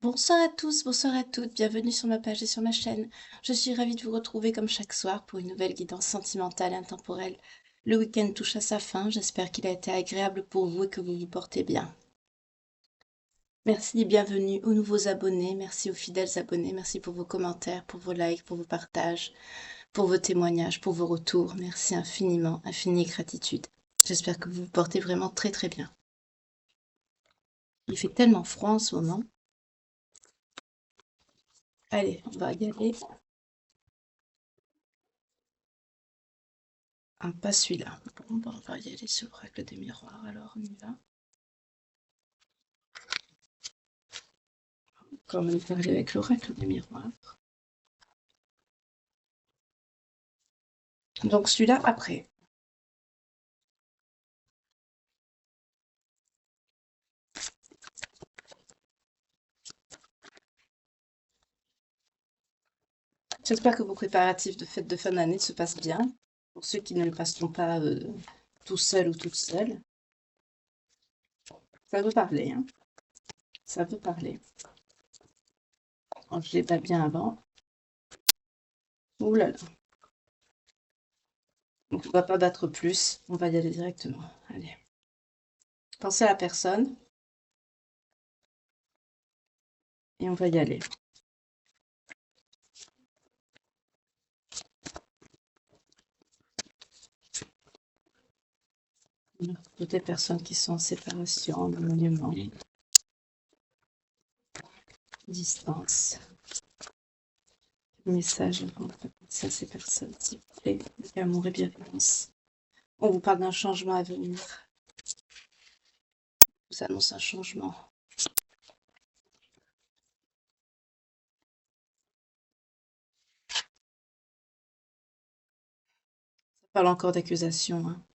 Bonsoir à tous, bonsoir à toutes, bienvenue sur ma page et sur ma chaîne. Je suis ravie de vous retrouver comme chaque soir pour une nouvelle guidance sentimentale et intemporelle. Le week-end touche à sa fin, j'espère qu'il a été agréable pour vous et que vous vous portez bien. Merci et bienvenue aux nouveaux abonnés, merci aux fidèles abonnés, merci pour vos commentaires, pour vos likes, pour vos partages, pour vos témoignages, pour vos retours. Merci infiniment, infinie gratitude. J'espère que vous vous portez vraiment très très bien. Il fait tellement froid en ce moment. Allez, on va y aller. Ah, pas celui-là. Bon, bah, on va y aller sur l'oracle des miroirs, alors on y va. On va quand même parler avec l'oracle des miroirs. Donc celui-là après. J'espère que vos préparatifs de fête de fin d'année se passent bien. Pour ceux qui ne le passeront pas tout seuls ou toute seule. Ça veut parler, hein. Ça veut parler. Oh, je l'ai pas bien avant. Ouh là là. Donc on va pas battre plus. On va y aller directement. Allez. Pensez à la personne. Et on va y aller. Toutes les personnes qui sont en séparation, en éloignement, distance. Message pour penser à ces personnes, s'il vous plaît, amour et bienveillance. On vous parle d'un changement à venir. On vous annonce un changement. Ça parle encore d'accusation, hein.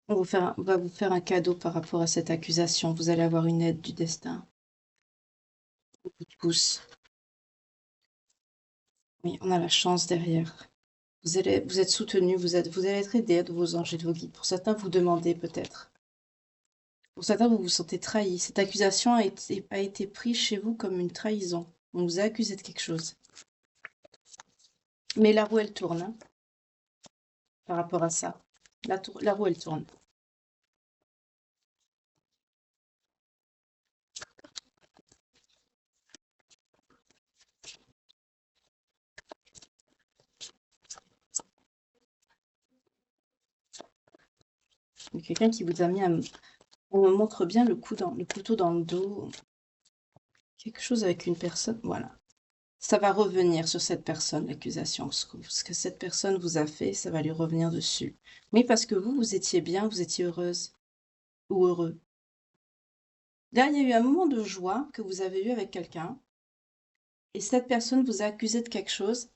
On va vous faire un cadeau par rapport à cette accusation. Vous allez avoir une aide du destin. Un coup de pouce. Oui, on a la chance derrière. Vous êtes soutenu, vous allez être aidé de vos anges et de vos guides. Pour certains, vous demandez peut-être. Pour certains, vous vous sentez trahi. Cette accusation a été prise chez vous comme une trahison. On vous a accusé de quelque chose. Mais la roue, elle tourne, hein, par rapport à ça. La roue, elle tourne. Il y a quelqu'un qui vous a mis un... On me montre bien le couteau dans le dos. Quelque chose avec une personne, voilà. Ça va revenir sur cette personne, l'accusation. Ce que cette personne vous a fait, ça va lui revenir dessus. Oui, parce que vous étiez bien, vous étiez heureuse ou heureux. Là, il y a eu un moment de joie que vous avez eu avec quelqu'un, et cette personne vous a accusé de quelque chose,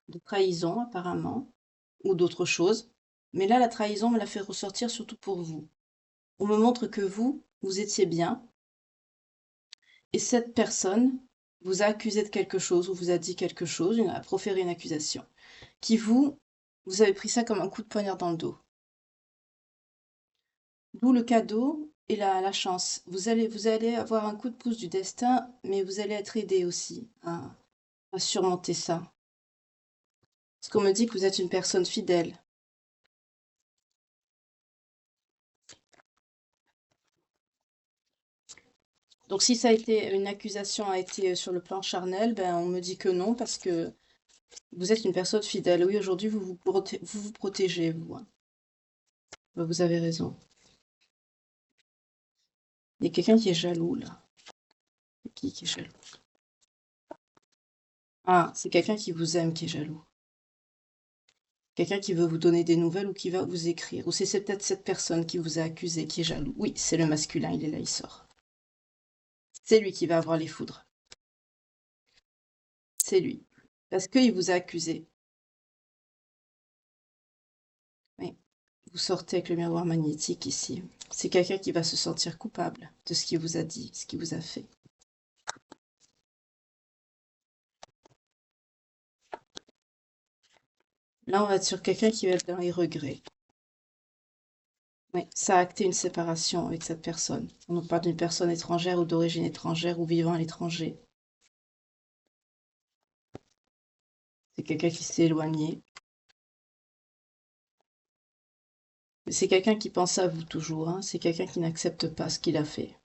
de trahison apparemment, ou d'autre chose. Mais là, la trahison me l'a fait ressortir surtout pour vous. On me montre que vous étiez bien, et cette personne vous a accusé de quelque chose, ou vous a dit quelque chose, a proféré une accusation, qui vous avez pris ça comme un coup de poignard dans le dos. D'où le cadeau et la chance. Vous allez avoir un coup de pouce du destin, mais vous allez être aidé aussi à surmonter ça. Parce qu'on me dit que vous êtes une personne fidèle. Donc si ça a été une accusation a été sur le plan charnel, ben on me dit que non parce que vous êtes une personne fidèle. Oui, aujourd'hui vous protégez vous, hein. Ben, vous avez raison. Il y a quelqu'un qui est jaloux là. Qui est jaloux? Ah, c'est quelqu'un qui vous aime qui est jaloux. Quelqu'un qui veut vous donner des nouvelles ou qui va vous écrire. Ou c'est peut-être cette personne qui vous a accusé qui est jaloux. Oui, c'est le masculin, il est là, il sort. C'est lui qui va avoir les foudres. C'est lui. Parce qu'il vous a accusé. Oui. Vous sortez avec le miroir magnétique ici. C'est quelqu'un qui va se sentir coupable de ce qu'il vous a dit, ce qu'il vous a fait. Là, on va être sur quelqu'un qui va être dans les regrets. Oui, ça a acté une séparation avec cette personne. On nous parle d'une personne étrangère ou d'origine étrangère ou vivant à l'étranger. C'est quelqu'un qui s'est éloigné. C'est quelqu'un qui pense à vous toujours, hein. C'est quelqu'un qui n'accepte pas ce qu'il a fait.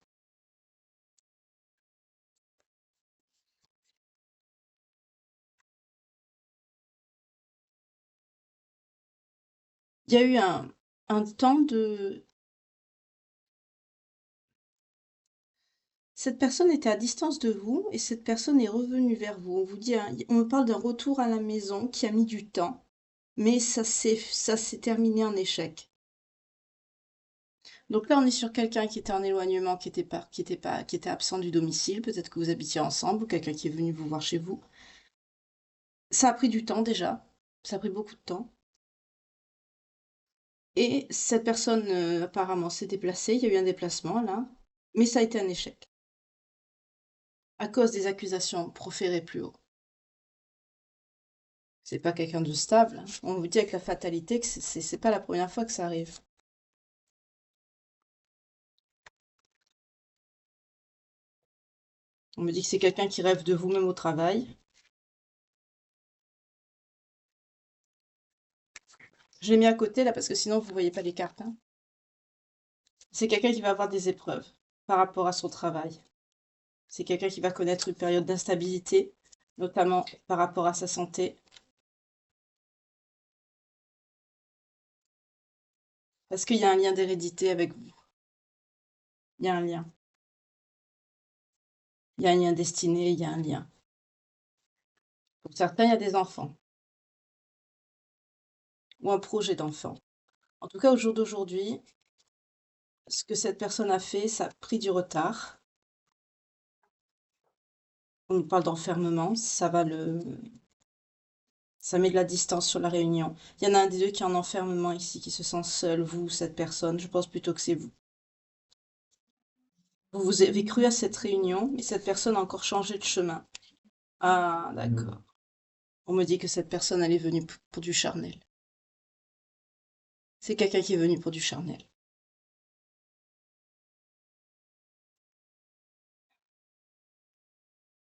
Il y a eu un temps de... Cette personne était à distance de vous et cette personne est revenue vers vous. On vous dit, hein, on me parle d'un retour à la maison qui a mis du temps, mais ça s'est terminé en échec. Donc là, on est sur quelqu'un qui était en éloignement, qui était absent du domicile. Peut-être que vous habitiez ensemble ou quelqu'un qui est venu vous voir chez vous. Ça a pris du temps déjà. Ça a pris beaucoup de temps. Et cette personne, apparemment, s'est déplacée. Il y a eu un déplacement là, mais ça a été un échec à cause des accusations proférées plus haut. C'est pas quelqu'un de stable, hein. On vous dit avec la fatalité que c'est pas la première fois que ça arrive. On me dit que c'est quelqu'un qui rêve de vous même au travail. Je l'ai mis à côté là parce que sinon vous voyez pas les cartes, hein. C'est quelqu'un qui va avoir des épreuves par rapport à son travail. C'est quelqu'un qui va connaître une période d'instabilité, notamment par rapport à sa santé, parce qu'il y a un lien d'hérédité avec vous. Il y a un lien. Il y a un lien destiné, il y a un lien. Pour certains, il y a des enfants ou un projet d'enfant. En tout cas, au jour d'aujourd'hui, ce que cette personne a fait, ça a pris du retard. On nous parle d'enfermement, ça met de la distance sur la réunion. Il y en a un des deux qui est en enfermement ici, qui se sent seul, vous, cette personne. Je pense plutôt que c'est vous. Vous avez cru à cette réunion, mais cette personne a encore changé de chemin. Ah, d'accord. On me dit que cette personne, elle est venue pour du charnel. C'est quelqu'un qui est venu pour du charnel.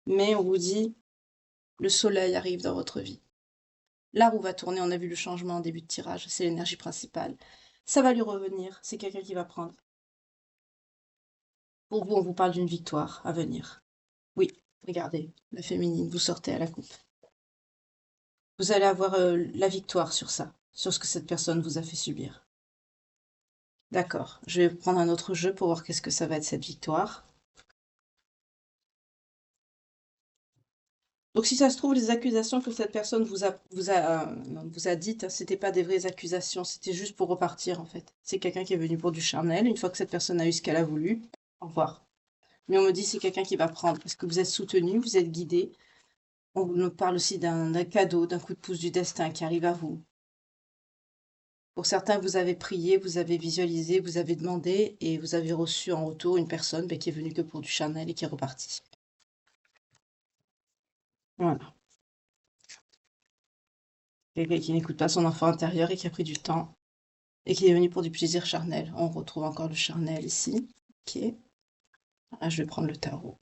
Mais on vous dit, le soleil arrive dans votre vie. La roue va tourner, on a vu le changement en début de tirage, c'est l'énergie principale. Ça va lui revenir, c'est quelqu'un qui va prendre. Pour vous, on vous parle d'une victoire à venir. Oui, regardez, la féminine, vous sortez à la coupe. Vous allez avoir la victoire sur ça, sur ce que cette personne vous a fait subir. D'accord, je vais prendre un autre jeu pour voir qu'est-ce que ça va être cette victoire. Donc si ça se trouve, les accusations que cette personne vous a dites, hein, c'était pas des vraies accusations, c'était juste pour repartir en fait. C'est quelqu'un qui est venu pour du charnel. Une fois que cette personne a eu ce qu'elle a voulu, au revoir. Mais on me dit c'est quelqu'un qui va prendre parce que vous êtes soutenu, vous êtes guidé. On nous parle aussi d'un cadeau, d'un coup de pouce du destin qui arrive à vous. Pour certains, vous avez prié, vous avez visualisé, vous avez demandé et vous avez reçu en retour une personne qui est venue que pour du charnel et qui est repartie. Voilà. Quelqu'un qui n'écoute pas son enfant intérieur et qui a pris du temps et qui est venu pour du plaisir charnel. On retrouve encore le charnel ici. Ok. Là, je vais prendre le tarot.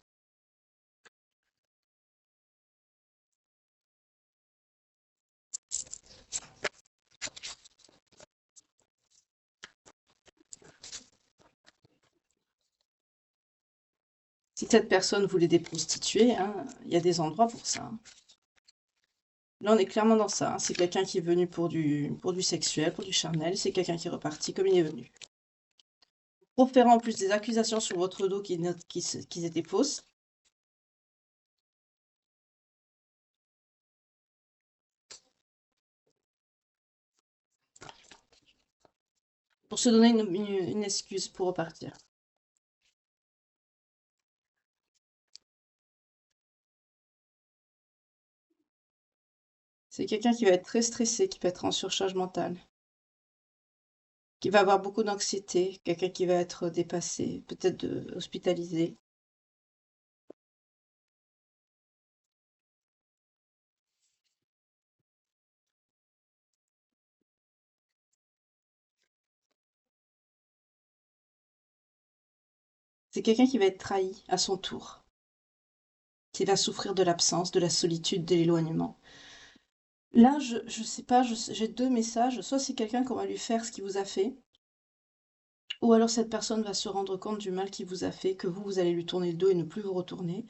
Si cette personne voulait des prostituées, hein, il y a des endroits pour ça, hein. Là, on est clairement dans ça, hein. C'est quelqu'un qui est venu pour du sexuel, pour du charnel. C'est quelqu'un qui est reparti comme il est venu. Pour faire en plus des accusations sur votre dos qui étaient fausses. Pour se donner une excuse pour repartir. C'est quelqu'un qui va être très stressé, qui peut être en surcharge mentale, qui va avoir beaucoup d'anxiété, quelqu'un qui va être dépassé, peut-être hospitalisé. C'est quelqu'un qui va être trahi à son tour, qui va souffrir de l'absence, de la solitude, de l'éloignement. Là, je sais pas, j'ai deux messages. Soit c'est quelqu'un qu'on va lui faire ce qu'il vous a fait, ou alors cette personne va se rendre compte du mal qu'il vous a fait, que vous allez lui tourner le dos et ne plus vous retourner,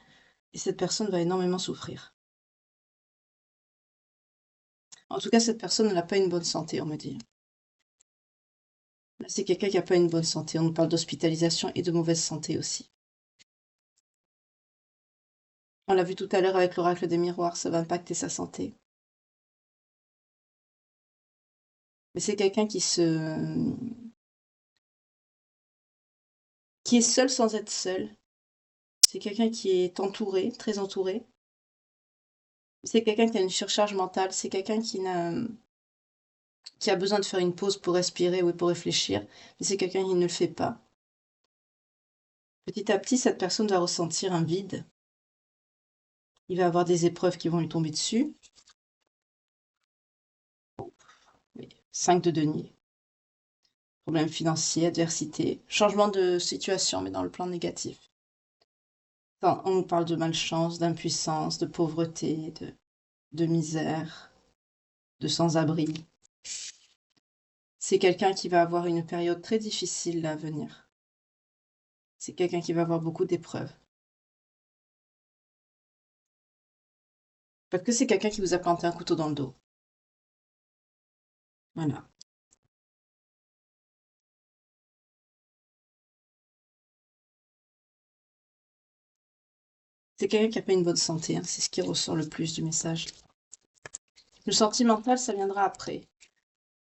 et cette personne va énormément souffrir. En tout cas, cette personne n'a pas une bonne santé, on me dit. Là, c'est quelqu'un qui n'a pas une bonne santé. On nous parle d'hospitalisation et de mauvaise santé aussi. On l'a vu tout à l'heure avec l'oracle des miroirs, ça va impacter sa santé. Mais c'est quelqu'un qui est seul sans être seul. C'est quelqu'un qui est entouré, très entouré. C'est quelqu'un qui a une surcharge mentale. C'est quelqu'un qui a besoin de faire une pause pour respirer ou pour réfléchir. Mais c'est quelqu'un qui ne le fait pas. Petit à petit, cette personne va ressentir un vide. Il va avoir des épreuves qui vont lui tomber dessus. Oui. 5 de denier. Problèmes financiers, adversité, changement de situation, mais dans le plan négatif. Enfin, on nous parle de malchance, d'impuissance, de pauvreté, de misère, de sans-abri. C'est quelqu'un qui va avoir une période très difficile à venir. C'est quelqu'un qui va avoir beaucoup d'épreuves. Parce que c'est quelqu'un qui vous a planté un couteau dans le dos. Voilà. C'est quelqu'un qui n'a pas une bonne santé, hein. C'est ce qui ressort le plus du message. Le sentimental, ça viendra après.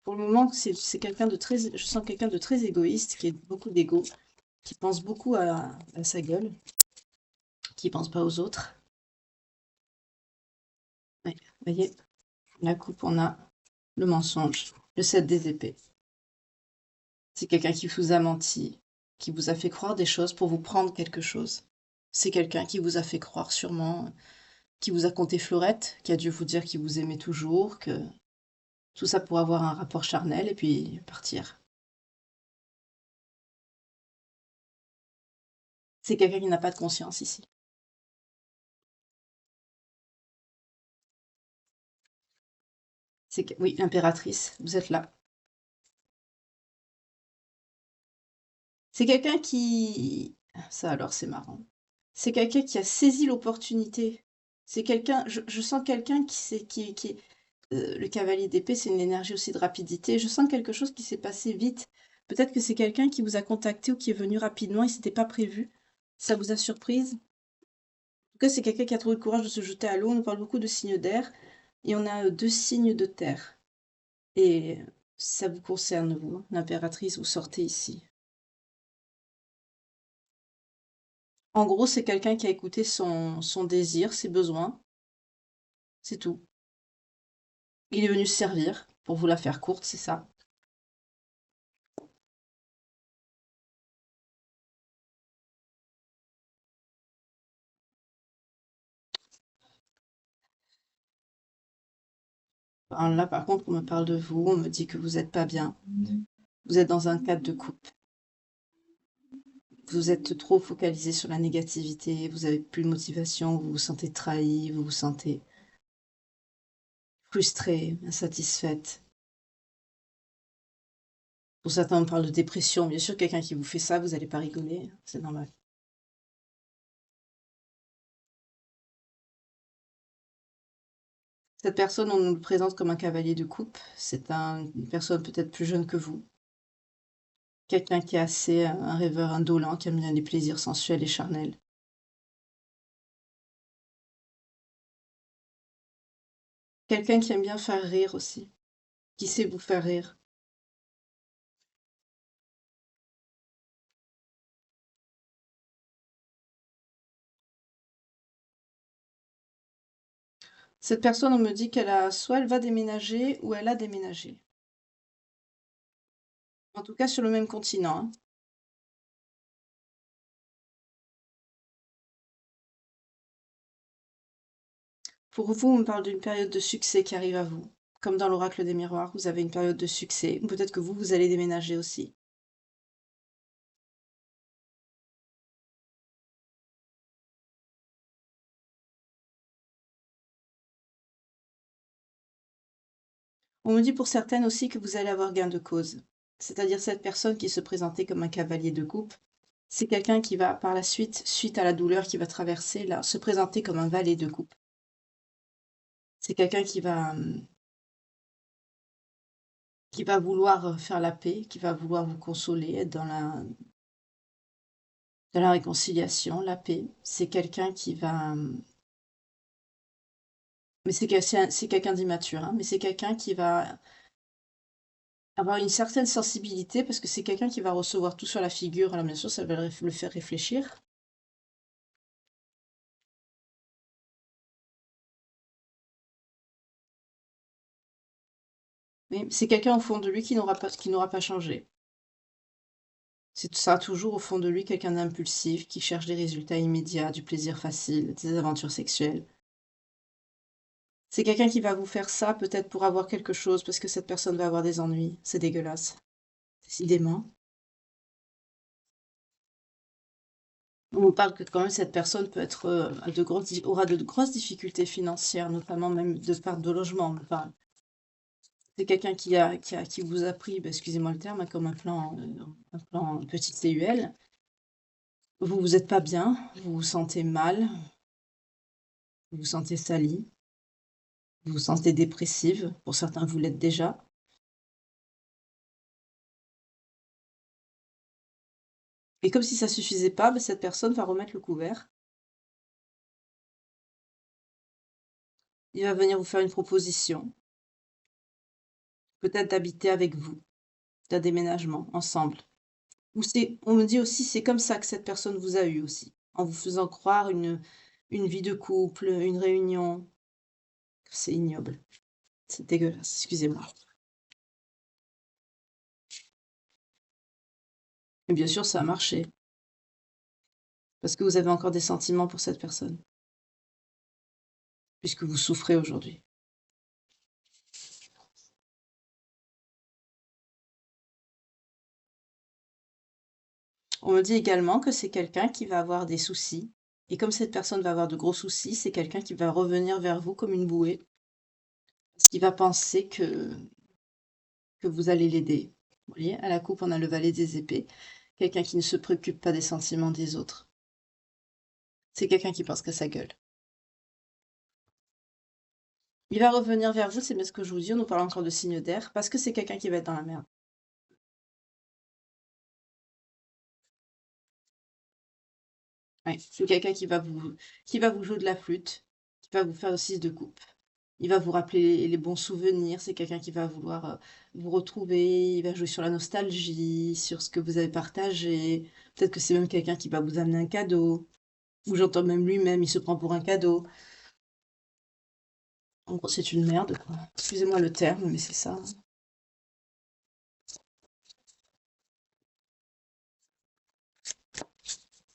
Pour le moment, c'est quelqu'un de très, je sens quelqu'un de très égoïste, qui a beaucoup d'ego, qui pense beaucoup à sa gueule, qui pense pas aux autres. Ouais, vous voyez, la coupe, on a le mensonge, le 7 des épées. C'est quelqu'un qui vous a menti, qui vous a fait croire des choses pour vous prendre quelque chose. C'est quelqu'un qui vous a fait croire sûrement, qui vous a conté Fleurette, qui a dû vous dire qu'il vous aimait toujours, que tout ça pour avoir un rapport charnel et puis partir. C'est quelqu'un qui n'a pas de conscience ici. Oui, impératrice, vous êtes là. C'est quelqu'un qui... Ça alors, c'est marrant. C'est quelqu'un qui a saisi l'opportunité. C'est quelqu'un... Je sens quelqu'un qui le cavalier d'épée, c'est une énergie aussi de rapidité. Je sens quelque chose qui s'est passé vite. Peut-être que c'est quelqu'un qui vous a contacté ou qui est venu rapidement, il s'était pas prévu. Ça vous a surprise. En tout cas, c'est quelqu'un qui a trouvé le courage de se jeter à l'eau. On nous parle beaucoup de signes d'air. Et on a 2 signes de terre. Et ça vous concerne, vous, hein, l'impératrice, vous sortez ici. En gros, c'est quelqu'un qui a écouté son désir, ses besoins. C'est tout. Il est venu se servir, pour vous la faire courte, c'est ça. Ben, là, par contre, on me parle de vous, on me dit que vous n'êtes pas bien. Vous êtes dans un cadre de couple. Vous êtes trop focalisé sur la négativité, vous avez plus de motivation, vous vous sentez trahi, vous vous sentez frustré, insatisfaite. Pour certains, on parle de dépression. Bien sûr, quelqu'un qui vous fait ça, vous n'allez pas rigoler, c'est normal. Cette personne, on nous le présente comme un cavalier de coupe. C'est une personne peut-être plus jeune que vous. Quelqu'un qui est assez un rêveur indolent, qui aime bien les plaisirs sensuels et charnels. Quelqu'un qui aime bien faire rire aussi, qui sait vous faire rire. Cette personne, on me dit soit elle va déménager ou elle a déménagé. En tout cas, sur le même continent, hein. Pour vous, on me parle d'une période de succès qui arrive à vous. Comme dans l'oracle des miroirs, vous avez une période de succès. Ou peut-être que vous allez déménager aussi. On me dit pour certaines aussi que vous allez avoir gain de cause. C'est-à-dire cette personne qui se présentait comme un cavalier de coupe, c'est quelqu'un qui va par la suite, suite à la douleur qu'il va traverser, là, se présenter comme un valet de coupe. C'est quelqu'un qui va vouloir faire la paix, qui va vouloir vous consoler, être dans la réconciliation, la paix. C'est quelqu'un qui va, mais c'est quelqu'un d'immature, hein, mais c'est quelqu'un qui va avoir une certaine sensibilité parce que c'est quelqu'un qui va recevoir tout sur la figure. Alors bien sûr, ça va le faire réfléchir. Mais c'est quelqu'un au fond de lui qui n'aura pas changé. C'est ça, toujours au fond de lui quelqu'un d'impulsif, qui cherche des résultats immédiats, du plaisir facile, des aventures sexuelles. C'est quelqu'un qui va vous faire ça peut-être pour avoir quelque chose, parce que cette personne va avoir des ennuis. C'est dégueulasse. Décidément. On nous parle que quand même cette personne peut être aura de grosses difficultés financières, notamment même de part de logement. On me parle. C'est quelqu'un qui vous a pris, bah, excusez-moi le terme, hein, comme un plan petit CUL. Vous vous êtes pas bien, vous vous sentez mal, vous vous sentez sali, vous vous sentez dépressive. Pour certains, vous l'êtes déjà. Et comme si ça suffisait pas, bah, cette personne va remettre le couvert. Il va venir vous faire une proposition, peut-être d'habiter avec vous, d'un déménagement ensemble. Ou on me dit aussi, c'est comme ça que cette personne vous a eu aussi, en vous faisant croire une vie de couple, une réunion. C'est ignoble, c'est dégueulasse, excusez-moi. Et bien sûr, ça a marché, parce que vous avez encore des sentiments pour cette personne, puisque vous souffrez aujourd'hui. On me dit également que c'est quelqu'un qui va avoir des soucis, et comme cette personne va avoir de gros soucis, c'est quelqu'un qui va revenir vers vous comme une bouée, parce qu'il va penser que vous allez l'aider. Vous voyez, à la coupe, on a le valet des épées, quelqu'un qui ne se préoccupe pas des sentiments des autres. C'est quelqu'un qui pense qu'à sa gueule. Il va revenir vers vous, c'est bien ce que je vous dis, on nous parle encore de signes d'air, parce que c'est quelqu'un qui va être dans la merde. Ouais, c'est quelqu'un qui va vous jouer de la flûte, qui va vous faire le 6 de coupe. Il va vous rappeler les bons souvenirs, c'est quelqu'un qui va vouloir vous retrouver, il va jouer sur la nostalgie, sur ce que vous avez partagé. Peut-être que c'est même quelqu'un qui va vous amener un cadeau, ou j'entends même lui-même, il se prend pour un cadeau. En gros, c'est une merde, quoi. Excusez-moi le terme, mais c'est ça.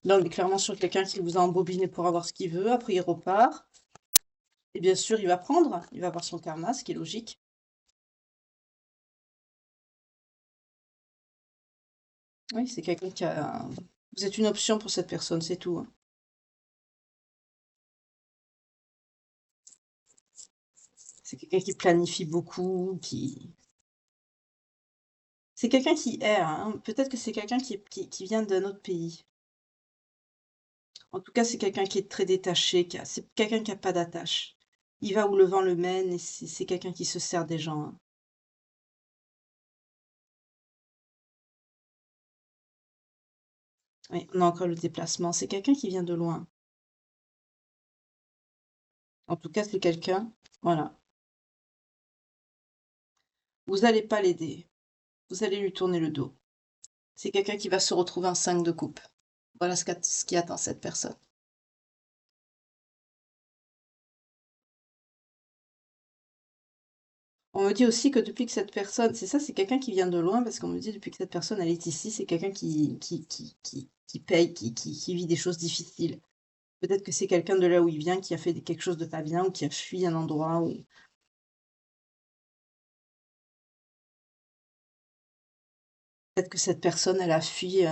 Là, on est clairement sur quelqu'un qui vous a embobiné pour avoir ce qu'il veut, après il repart. Et bien sûr, il va avoir son karma, ce qui est logique. Oui, c'est quelqu'un qui a... Vous êtes une option pour cette personne, c'est tout, hein. C'est quelqu'un qui planifie beaucoup, qui... C'est quelqu'un qui erre, hein. Peut-être que c'est quelqu'un qui vient d'un autre pays. En tout cas, c'est quelqu'un qui est très détaché, c'est quelqu'un qui a pas d'attache. Il va où le vent le mène et c'est quelqu'un qui se sert des gens, hein. Oui, on a encore le déplacement. C'est quelqu'un qui vient de loin. En tout cas, c'est quelqu'un, voilà. Vous allez pas l'aider. Vous allez lui tourner le dos. C'est quelqu'un qui va se retrouver en 5 de coupe. Voilà ce qui attend cette personne. On me dit aussi que depuis que cette personne, c'est ça, c'est quelqu'un qui vient de loin, parce qu'on me dit depuis que cette personne elle est ici, c'est quelqu'un qui paye, qui vit des choses difficiles. Peut-être que c'est quelqu'un de là où il vient qui a fait quelque chose de pas bien ou qui a fui un endroit ou peut-être que cette personne elle a fui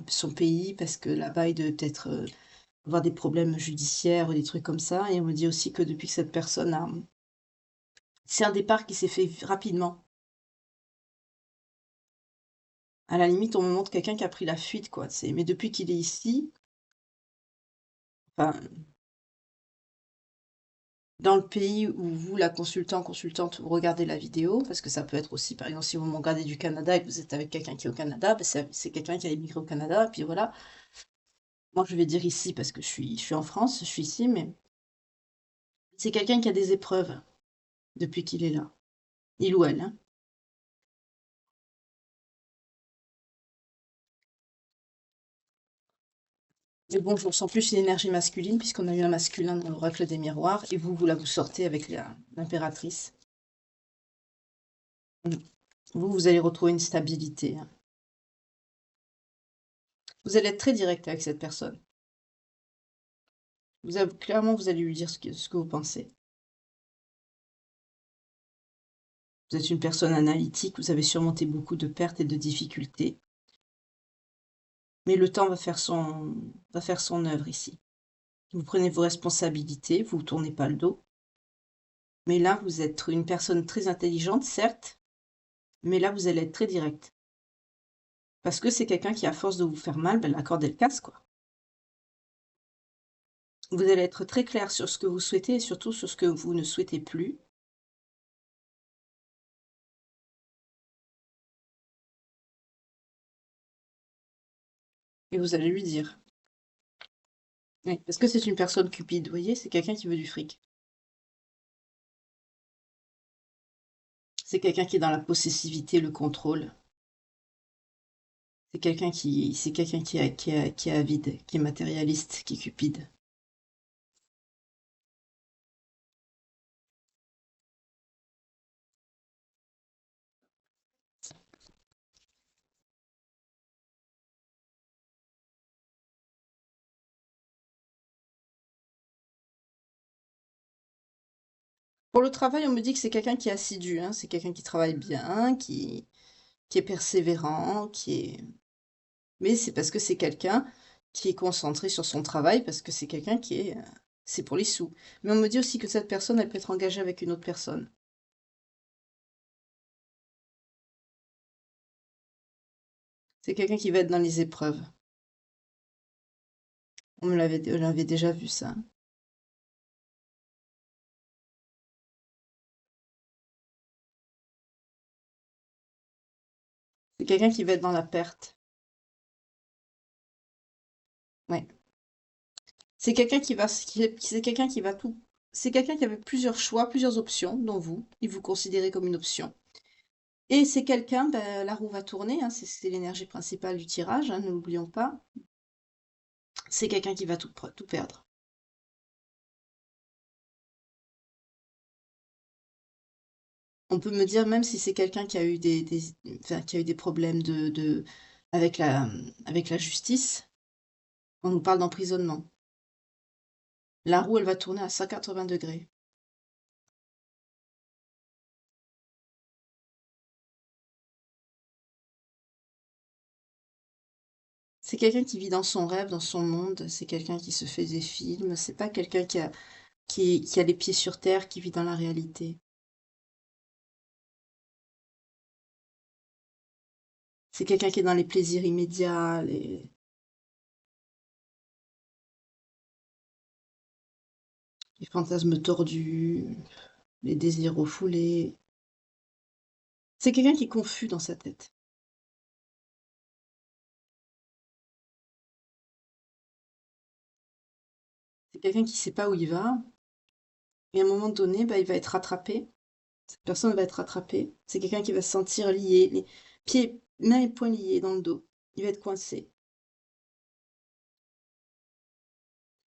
son pays parce que là-bas il devait peut-être avoir des problèmes judiciaires ou des trucs comme ça. Et on me dit aussi que depuis que cette personne C'est un départ qui s'est fait rapidement. À la limite, on me montre quelqu'un qui a pris la fuite, quoi. Mais depuis qu'il est ici, enfin, dans le pays où vous, la consultante, vous regardez la vidéo, parce que ça peut être aussi, par exemple, si vous me regardez du Canada et que vous êtes avec quelqu'un qui est au Canada, ben c'est quelqu'un qui a immigré au Canada, et puis voilà. Moi, je vais dire ici parce que je suis en France, je suis ici, mais c'est quelqu'un qui a des épreuves depuis qu'il est là. Il ou elle, hein. Mais bon, je ressens plus une énergie masculine, puisqu'on a eu un masculin dans l'oracle des miroirs, et vous, là, vous sortez avec l'impératrice. Vous allez retrouver une stabilité, hein. Vous allez être très direct avec cette personne. Clairement, vous allez lui dire ce que vous pensez. Vous êtes une personne analytique, vous avez surmonté beaucoup de pertes et de difficultés. Mais le temps va faire son œuvre ici. Vous prenez vos responsabilités, vous ne tournez pas le dos. Mais là, vous êtes une personne très intelligente, certes, mais là, vous allez être très direct. Parce que c'est quelqu'un qui, à force de vous faire mal, ben, la corde, elle casse, quoi. Vous allez être très clair sur ce que vous souhaitez et surtout sur ce que vous ne souhaitez plus. Et vous allez lui dire. Oui, parce que c'est une personne cupide, vous voyez, c'est quelqu'un qui veut du fric. C'est quelqu'un qui est dans la possessivité, le contrôle. C'est quelqu'un qui est avide, qui est matérialiste, qui est cupide. Pour le travail, on me dit que c'est quelqu'un qui est assidu, hein, c'est quelqu'un qui travaille bien, qui est persévérant, qui est... Mais c'est parce que c'est quelqu'un qui est concentré sur son travail, parce que c'est quelqu'un qui est... c'est pour les sous. Mais on me dit aussi que cette personne, elle peut être engagée avec une autre personne. C'est quelqu'un qui va être dans les épreuves. On l'avait déjà vu ça. C'est quelqu'un qui va être dans la perte. Ouais. C'est quelqu'un c'est quelqu'un qui va tout, c'est quelqu'un qui avait plusieurs choix, plusieurs options, dont vous, il vous considérez comme une option. Et c'est quelqu'un, ben, la roue va tourner, hein, c'est l'énergie principale du tirage, hein, ne l'oublions pas. C'est quelqu'un qui va tout perdre. On peut me dire même si c'est quelqu'un qui a eu enfin, qui a eu des problèmes avec la justice, on nous parle d'emprisonnement. La roue, elle va tourner à 180 degrés. C'est quelqu'un qui vit dans son rêve, dans son monde, c'est quelqu'un qui se fait des films, c'est pas quelqu'un qui a les pieds sur terre, qui vit dans la réalité. C'est quelqu'un qui est dans les plaisirs immédiats, les fantasmes tordus, les désirs refoulés. C'est quelqu'un qui est confus dans sa tête. C'est quelqu'un qui sait pas où il va, et à un moment donné, bah, il va être rattrapé. Cette personne va être rattrapée. C'est quelqu'un qui va se sentir lié, les pieds, mains et poings liés dans le dos. Il va être coincé.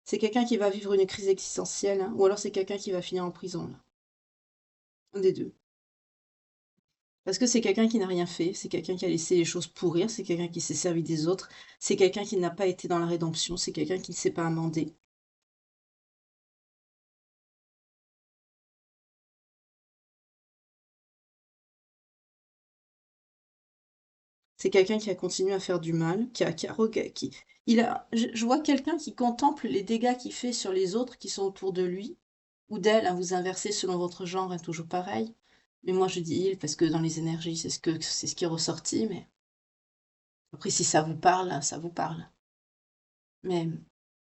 C'est quelqu'un qui va vivre une crise existentielle, hein, ou alors c'est quelqu'un qui va finir en prison, là. Un des deux. Parce que c'est quelqu'un qui n'a rien fait, c'est quelqu'un qui a laissé les choses pourrir, c'est quelqu'un qui s'est servi des autres, c'est quelqu'un qui n'a pas été dans la rédemption, c'est quelqu'un qui ne s'est pas amendé. C'est quelqu'un qui a continué à faire du mal, je vois quelqu'un qui contemple les dégâts qu'il fait sur les autres qui sont autour de lui, ou d'elle, hein, vous inversez selon votre genre, hein, toujours pareil. Mais moi je dis il parce que dans les énergies, c'est ce qui est ressorti, mais après si ça vous parle, hein, ça vous parle. Mais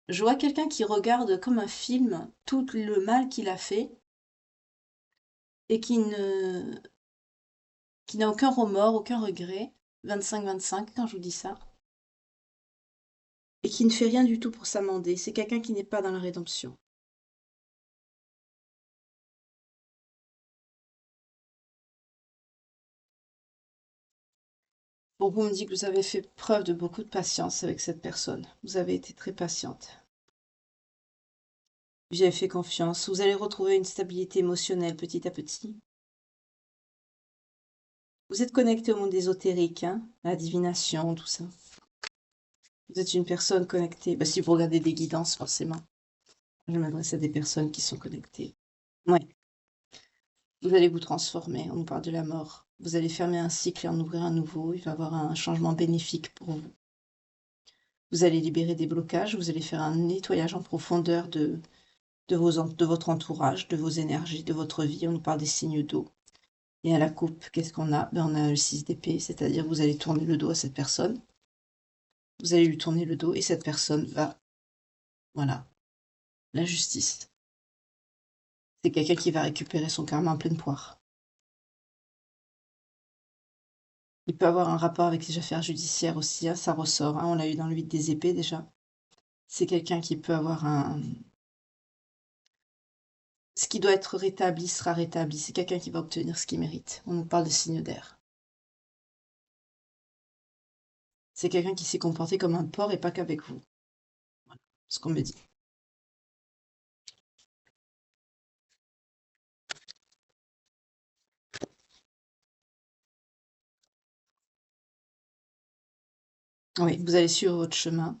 je vois quelqu'un qui regarde comme un film tout le mal qu'il a fait et qui n'a aucun remords, aucun regret, 25-25 quand je vous dis ça, et qui ne fait rien du tout pour s'amender. C'est quelqu'un qui n'est pas dans la rédemption. Bon, vous me dites que vous avez fait preuve de beaucoup de patience avec cette personne. Vous avez été très patiente. Vous avez fait confiance. Vous allez retrouver une stabilité émotionnelle petit à petit. Vous êtes connecté au monde ésotérique, hein, à la divination, tout ça. Vous êtes une personne connectée. Bah, si vous regardez des guidances, forcément. Je m'adresse à des personnes qui sont connectées. Ouais. Vous allez vous transformer. On nous parle de la mort. Vous allez fermer un cycle et en ouvrir un nouveau. Il va y avoir un changement bénéfique pour vous. Vous allez libérer des blocages. Vous allez faire un nettoyage en profondeur de votre entourage, de vos énergies, de votre vie. On nous parle des signes d'eau. Et à la coupe, qu'est-ce qu'on a? Ben, on a le 6 d'épée, c'est-à-dire vous allez tourner le dos à cette personne. Vous allez lui tourner le dos et cette personne va... Voilà, la justice. C'est quelqu'un qui va récupérer son karma en pleine poire. Il peut avoir un rapport avec les affaires judiciaires aussi, hein, ça ressort. Hein, on l'a eu dans le 8 des épées déjà. C'est quelqu'un qui peut avoir un... Ce qui doit être rétabli sera rétabli. C'est quelqu'un qui va obtenir ce qu'il mérite. On nous parle de signes d'air. C'est quelqu'un qui s'est comporté comme un porc et pas qu'avec vous. Voilà ce qu'on me dit. Oui, vous allez suivre votre chemin.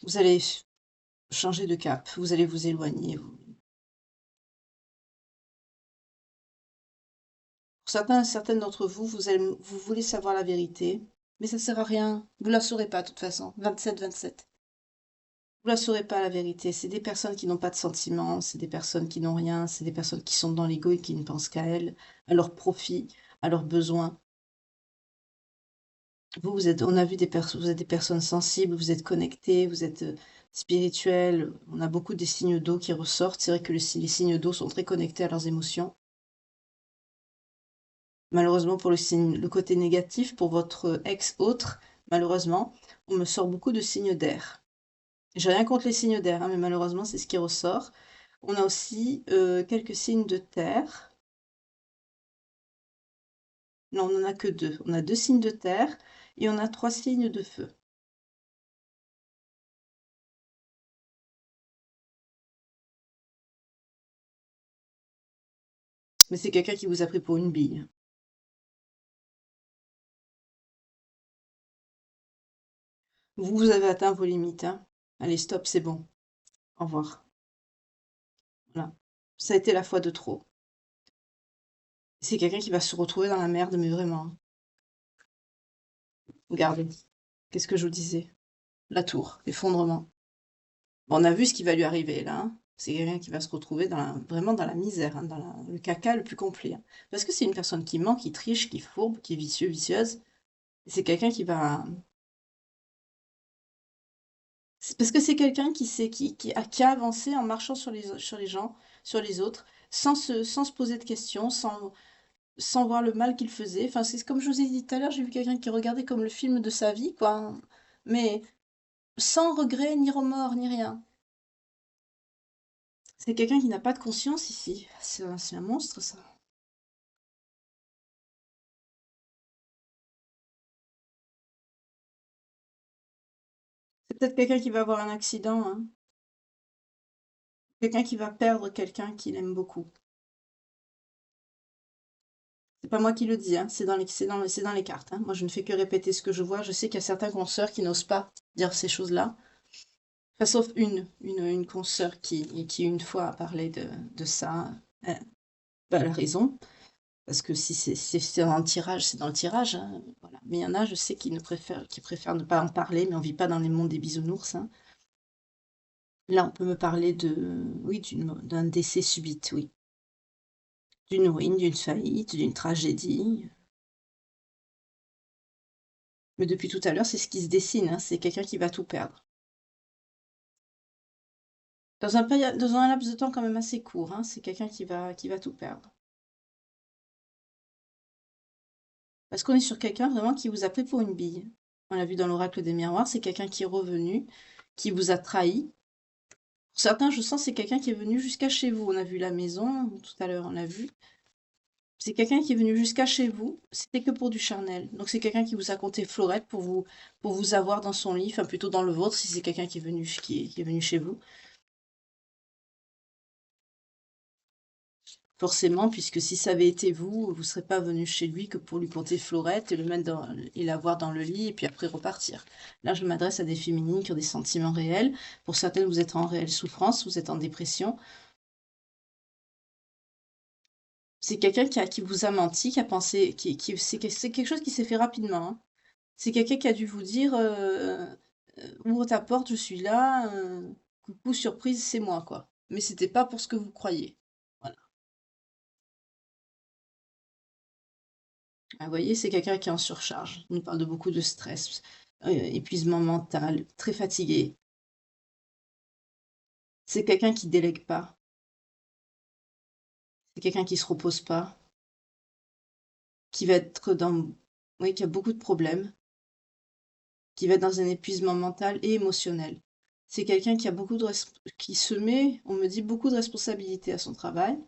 Vous allez changer de cap. Vous allez vous éloigner. Pour certaines d'entre vous, vous voulez savoir la vérité, mais ça sert à rien. Vous la saurez pas de toute façon. 27-27. Vous la saurez pas la vérité. C'est des personnes qui n'ont pas de sentiments, c'est des personnes qui n'ont rien, c'est des personnes qui sont dans l'ego et qui ne pensent qu'à elles, à leur profit, à leurs besoins. On a vu vous êtes des personnes sensibles, vous êtes connectés, vous êtes spirituels. On a beaucoup des signes d'eau qui ressortent. C'est vrai que les signes d'eau sont très connectés à leurs émotions. Malheureusement pour le côté négatif, pour votre ex-autre, malheureusement, on me sort beaucoup de signes d'air. J'ai rien contre les signes d'air, hein, mais malheureusement, c'est ce qui ressort. On a aussi quelques signes de terre. Non, on n'en a que deux. On a 2 signes de terre et on a 3 signes de feu. Mais c'est quelqu'un qui vous a pris pour une bille. Vous avez atteint vos limites, hein. Allez, stop, c'est bon. Au revoir. Voilà. Ça a été la fois de trop. C'est quelqu'un qui va se retrouver dans la merde, mais vraiment, hein. Regardez. Qu'est-ce que je vous disais? La tour, l'effondrement. Bon, on a vu ce qui va lui arriver là, hein. C'est quelqu'un qui va se retrouver vraiment dans la misère, hein, le caca le plus complet, hein. Parce que c'est une personne qui ment, qui triche, qui fourbe, qui est vicieuse. C'est quelqu'un qui va... Parce que c'est quelqu'un qui a avancé en marchant sur les gens, sur les autres, sans se poser de questions, sans voir le mal qu'il faisait. Enfin, c'est comme je vous ai dit tout à l'heure, j'ai vu quelqu'un qui regardait comme le film de sa vie, quoi, hein. Mais sans regret, ni remords, ni rien. C'est quelqu'un qui n'a pas de conscience ici. C'est un monstre, ça. C'est peut-être quelqu'un qui va avoir un accident, hein. Quelqu'un qui va perdre quelqu'un qu'il aime beaucoup. C'est pas moi qui le dis, hein. C'est dans les cartes, hein. Moi, je ne fais que répéter ce que je vois. Je sais qu'il y a certains consoeurs qui n'osent pas dire ces choses-là. Enfin, sauf une consoeur qui une fois a parlé de ça. Euh, bah, elle a raison. Parce que si c'est dans le tirage, c'est dans le tirage, hein. Voilà. Mais il y en a, je sais, qui préfèrent ne pas en parler, mais on vit pas dans les mondes des bisounours, hein. Là, on peut me parler oui, d'un décès subit, oui. D'une ruine, d'une faillite, d'une tragédie. Mais depuis tout à l'heure, c'est ce qui se dessine, hein, c'est quelqu'un qui va tout perdre. Dans un laps de temps quand même assez court, hein, c'est quelqu'un qui va tout perdre. Parce qu'on est sur quelqu'un vraiment qui vous a pris pour une bille. On l'a vu dans l'oracle des miroirs, c'est quelqu'un qui est revenu, qui vous a trahi. Pour certains, je sens, c'est quelqu'un qui est venu jusqu'à chez vous. On a vu la maison, tout à l'heure, on l'a vu. C'est quelqu'un qui est venu jusqu'à chez vous, c'était que pour du charnel. Donc c'est quelqu'un qui vous a compté Florette pour vous avoir dans son lit, enfin plutôt dans le vôtre si c'est quelqu'un qui est venu, qui est venu chez vous. Forcément, puisque si ça avait été vous, vous ne serez pas venu chez lui que pour lui compter Florette et le mettre et l'avoir dans le lit et puis après repartir. Là, je m'adresse à des féminines qui ont des sentiments réels. Pour certaines, vous êtes en réelle souffrance, vous êtes en dépression. C'est quelqu'un qui vous a menti, qui a pensé, c'est quelque chose qui s'est fait rapidement, hein. C'est quelqu'un qui a dû vous dire ouvre ta porte, je suis là, coucou, surprise, c'est moi, quoi. Mais c'était pas pour ce que vous croyez. Voilà. Ah, vous voyez, c'est quelqu'un qui est en surcharge. On nous parle de beaucoup de stress, épuisement mental, très fatigué. C'est quelqu'un qui délègue pas. C'est quelqu'un qui se repose pas, qui va être dans, oui, qui a beaucoup de problèmes, qui va être dans un épuisement mental et émotionnel. C'est quelqu'un qui a qui se met, on me dit, beaucoup de responsabilités à son travail.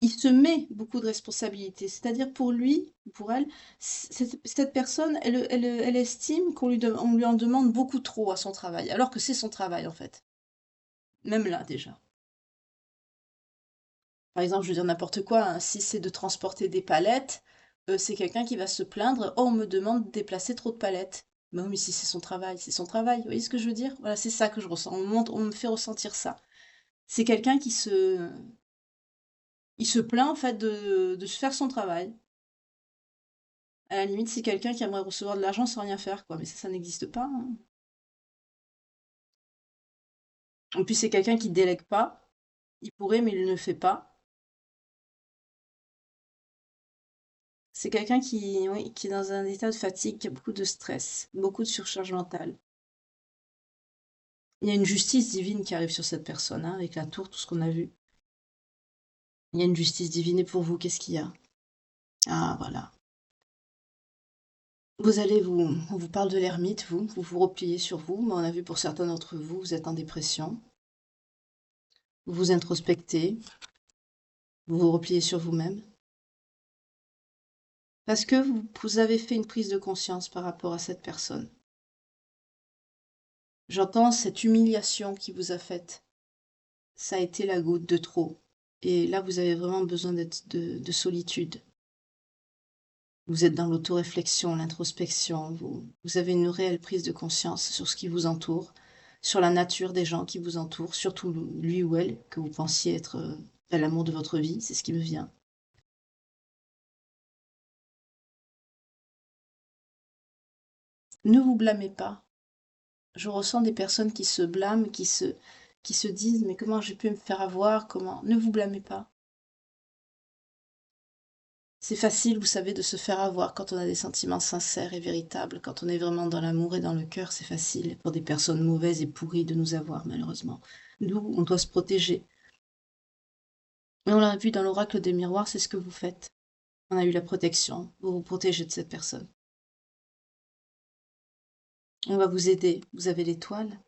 Il se met beaucoup de responsabilités. C'est-à-dire pour lui, pour elle, cette personne, elle estime on lui en demande beaucoup trop à son travail, alors que c'est son travail en fait. Même là déjà. Par exemple, je veux dire n'importe quoi, hein, si c'est de transporter des palettes, c'est quelqu'un qui va se plaindre, oh, on me demande de déplacer trop de palettes. Mais oui, mais si c'est son travail, c'est son travail. Vous voyez ce que je veux dire? Voilà, c'est ça que je ressens. On me fait ressentir ça. C'est quelqu'un il se plaint en fait de se faire son travail. À la limite, c'est quelqu'un qui aimerait recevoir de l'argent sans rien faire, quoi. Mais ça n'existe pas, hein. En plus, c'est quelqu'un qui délègue pas. Il pourrait, mais il ne le fait pas. C'est quelqu'un qui, oui, qui est dans un état de fatigue, qui a beaucoup de stress, beaucoup de surcharge mentale. Il y a une justice divine qui arrive sur cette personne, hein, avec la tour, tout ce qu'on a vu. Il y a une justice divine. Et pour vous, qu'est-ce qu'il y a? Ah, voilà. On vous parle de l'ermite, vous vous repliez sur vous, mais on a vu pour certains d'entre vous, vous êtes en dépression, vous vous introspectez, vous vous repliez sur vous-même. Parce que vous avez fait une prise de conscience par rapport à cette personne. J'entends cette humiliation qui vous a faite. Ça a été la goutte de trop. Et là, vous avez vraiment besoin de solitude. Vous êtes dans l'autoréflexion, l'introspection. Vous avez une réelle prise de conscience sur ce qui vous entoure, sur la nature des gens qui vous entourent, surtout lui ou elle que vous pensiez être l'amour de votre vie. C'est ce qui me vient. Ne vous blâmez pas. Je ressens des personnes qui se blâment, qui se disent mais comment j'ai pu me faire avoir, comment. Ne vous blâmez pas. C'est facile, vous savez, de se faire avoir quand on a des sentiments sincères et véritables, quand on est vraiment dans l'amour et dans le cœur, c'est facile pour des personnes mauvaises et pourries de nous avoir, malheureusement. Nous, on doit se protéger. Et on l'a vu dans l'oracle des miroirs, c'est ce que vous faites. On a eu la protection, vous vous protégez de cette personne. On va vous aider, vous avez l'étoile.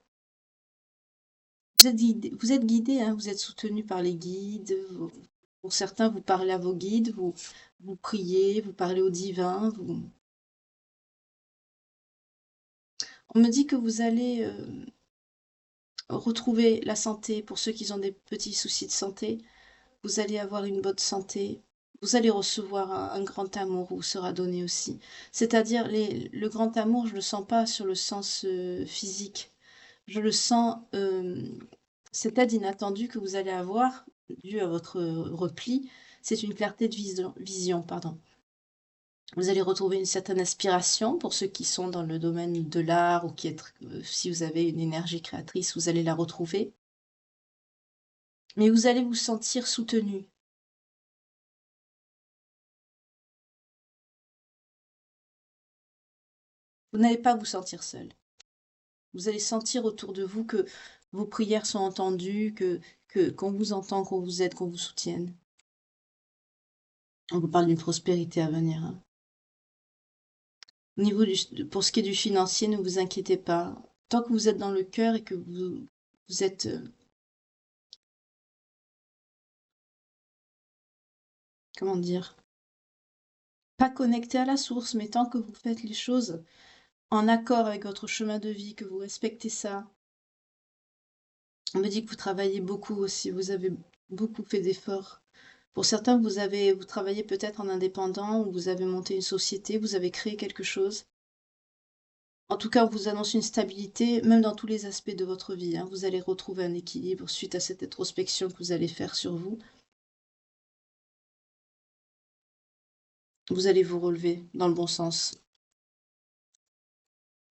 Vous êtes guidé, hein, vous êtes soutenu par les guides. Pour certains, vous parlez à vos guides, vous priez, vous parlez au divin. On me dit que vous allez retrouver la santé pour ceux qui ont des petits soucis de santé. Vous allez avoir une bonne santé. Vous allez recevoir un grand amour vous sera donné aussi. C'est-à-dire, le grand amour, je ne le sens pas sur le sens physique. Je le sens, cette aide inattendue que vous allez avoir, due à votre repli, c'est une clarté de vision, pardon. Vous allez retrouver une certaine inspiration pour ceux qui sont dans le domaine de l'art ou si vous avez une énergie créatrice, vous allez la retrouver. Mais vous allez vous sentir soutenu. Vous n'allez pas vous sentir seul. Vous allez sentir autour de vous que vos prières sont entendues, qu'on vous entend, qu'on vous aide, qu'on vous soutienne. On vous parle d'une prospérité à venir, hein. Au niveau pour ce qui est du financier, ne vous inquiétez pas. Tant que vous êtes dans le cœur et que vous êtes, comment dire, pas connecté à la source, mais tant que vous faites les choses en accord avec votre chemin de vie, que vous respectez ça. On me dit que vous travaillez beaucoup aussi, vous avez beaucoup fait d'efforts. Pour certains, vous travaillez peut-être en indépendant ou vous avez monté une société, vous avez créé quelque chose. En tout cas, on vous annonce une stabilité, même dans tous les aspects de votre vie, hein. Vous allez retrouver un équilibre suite à cette introspection que vous allez faire sur vous. Vous allez vous relever dans le bon sens.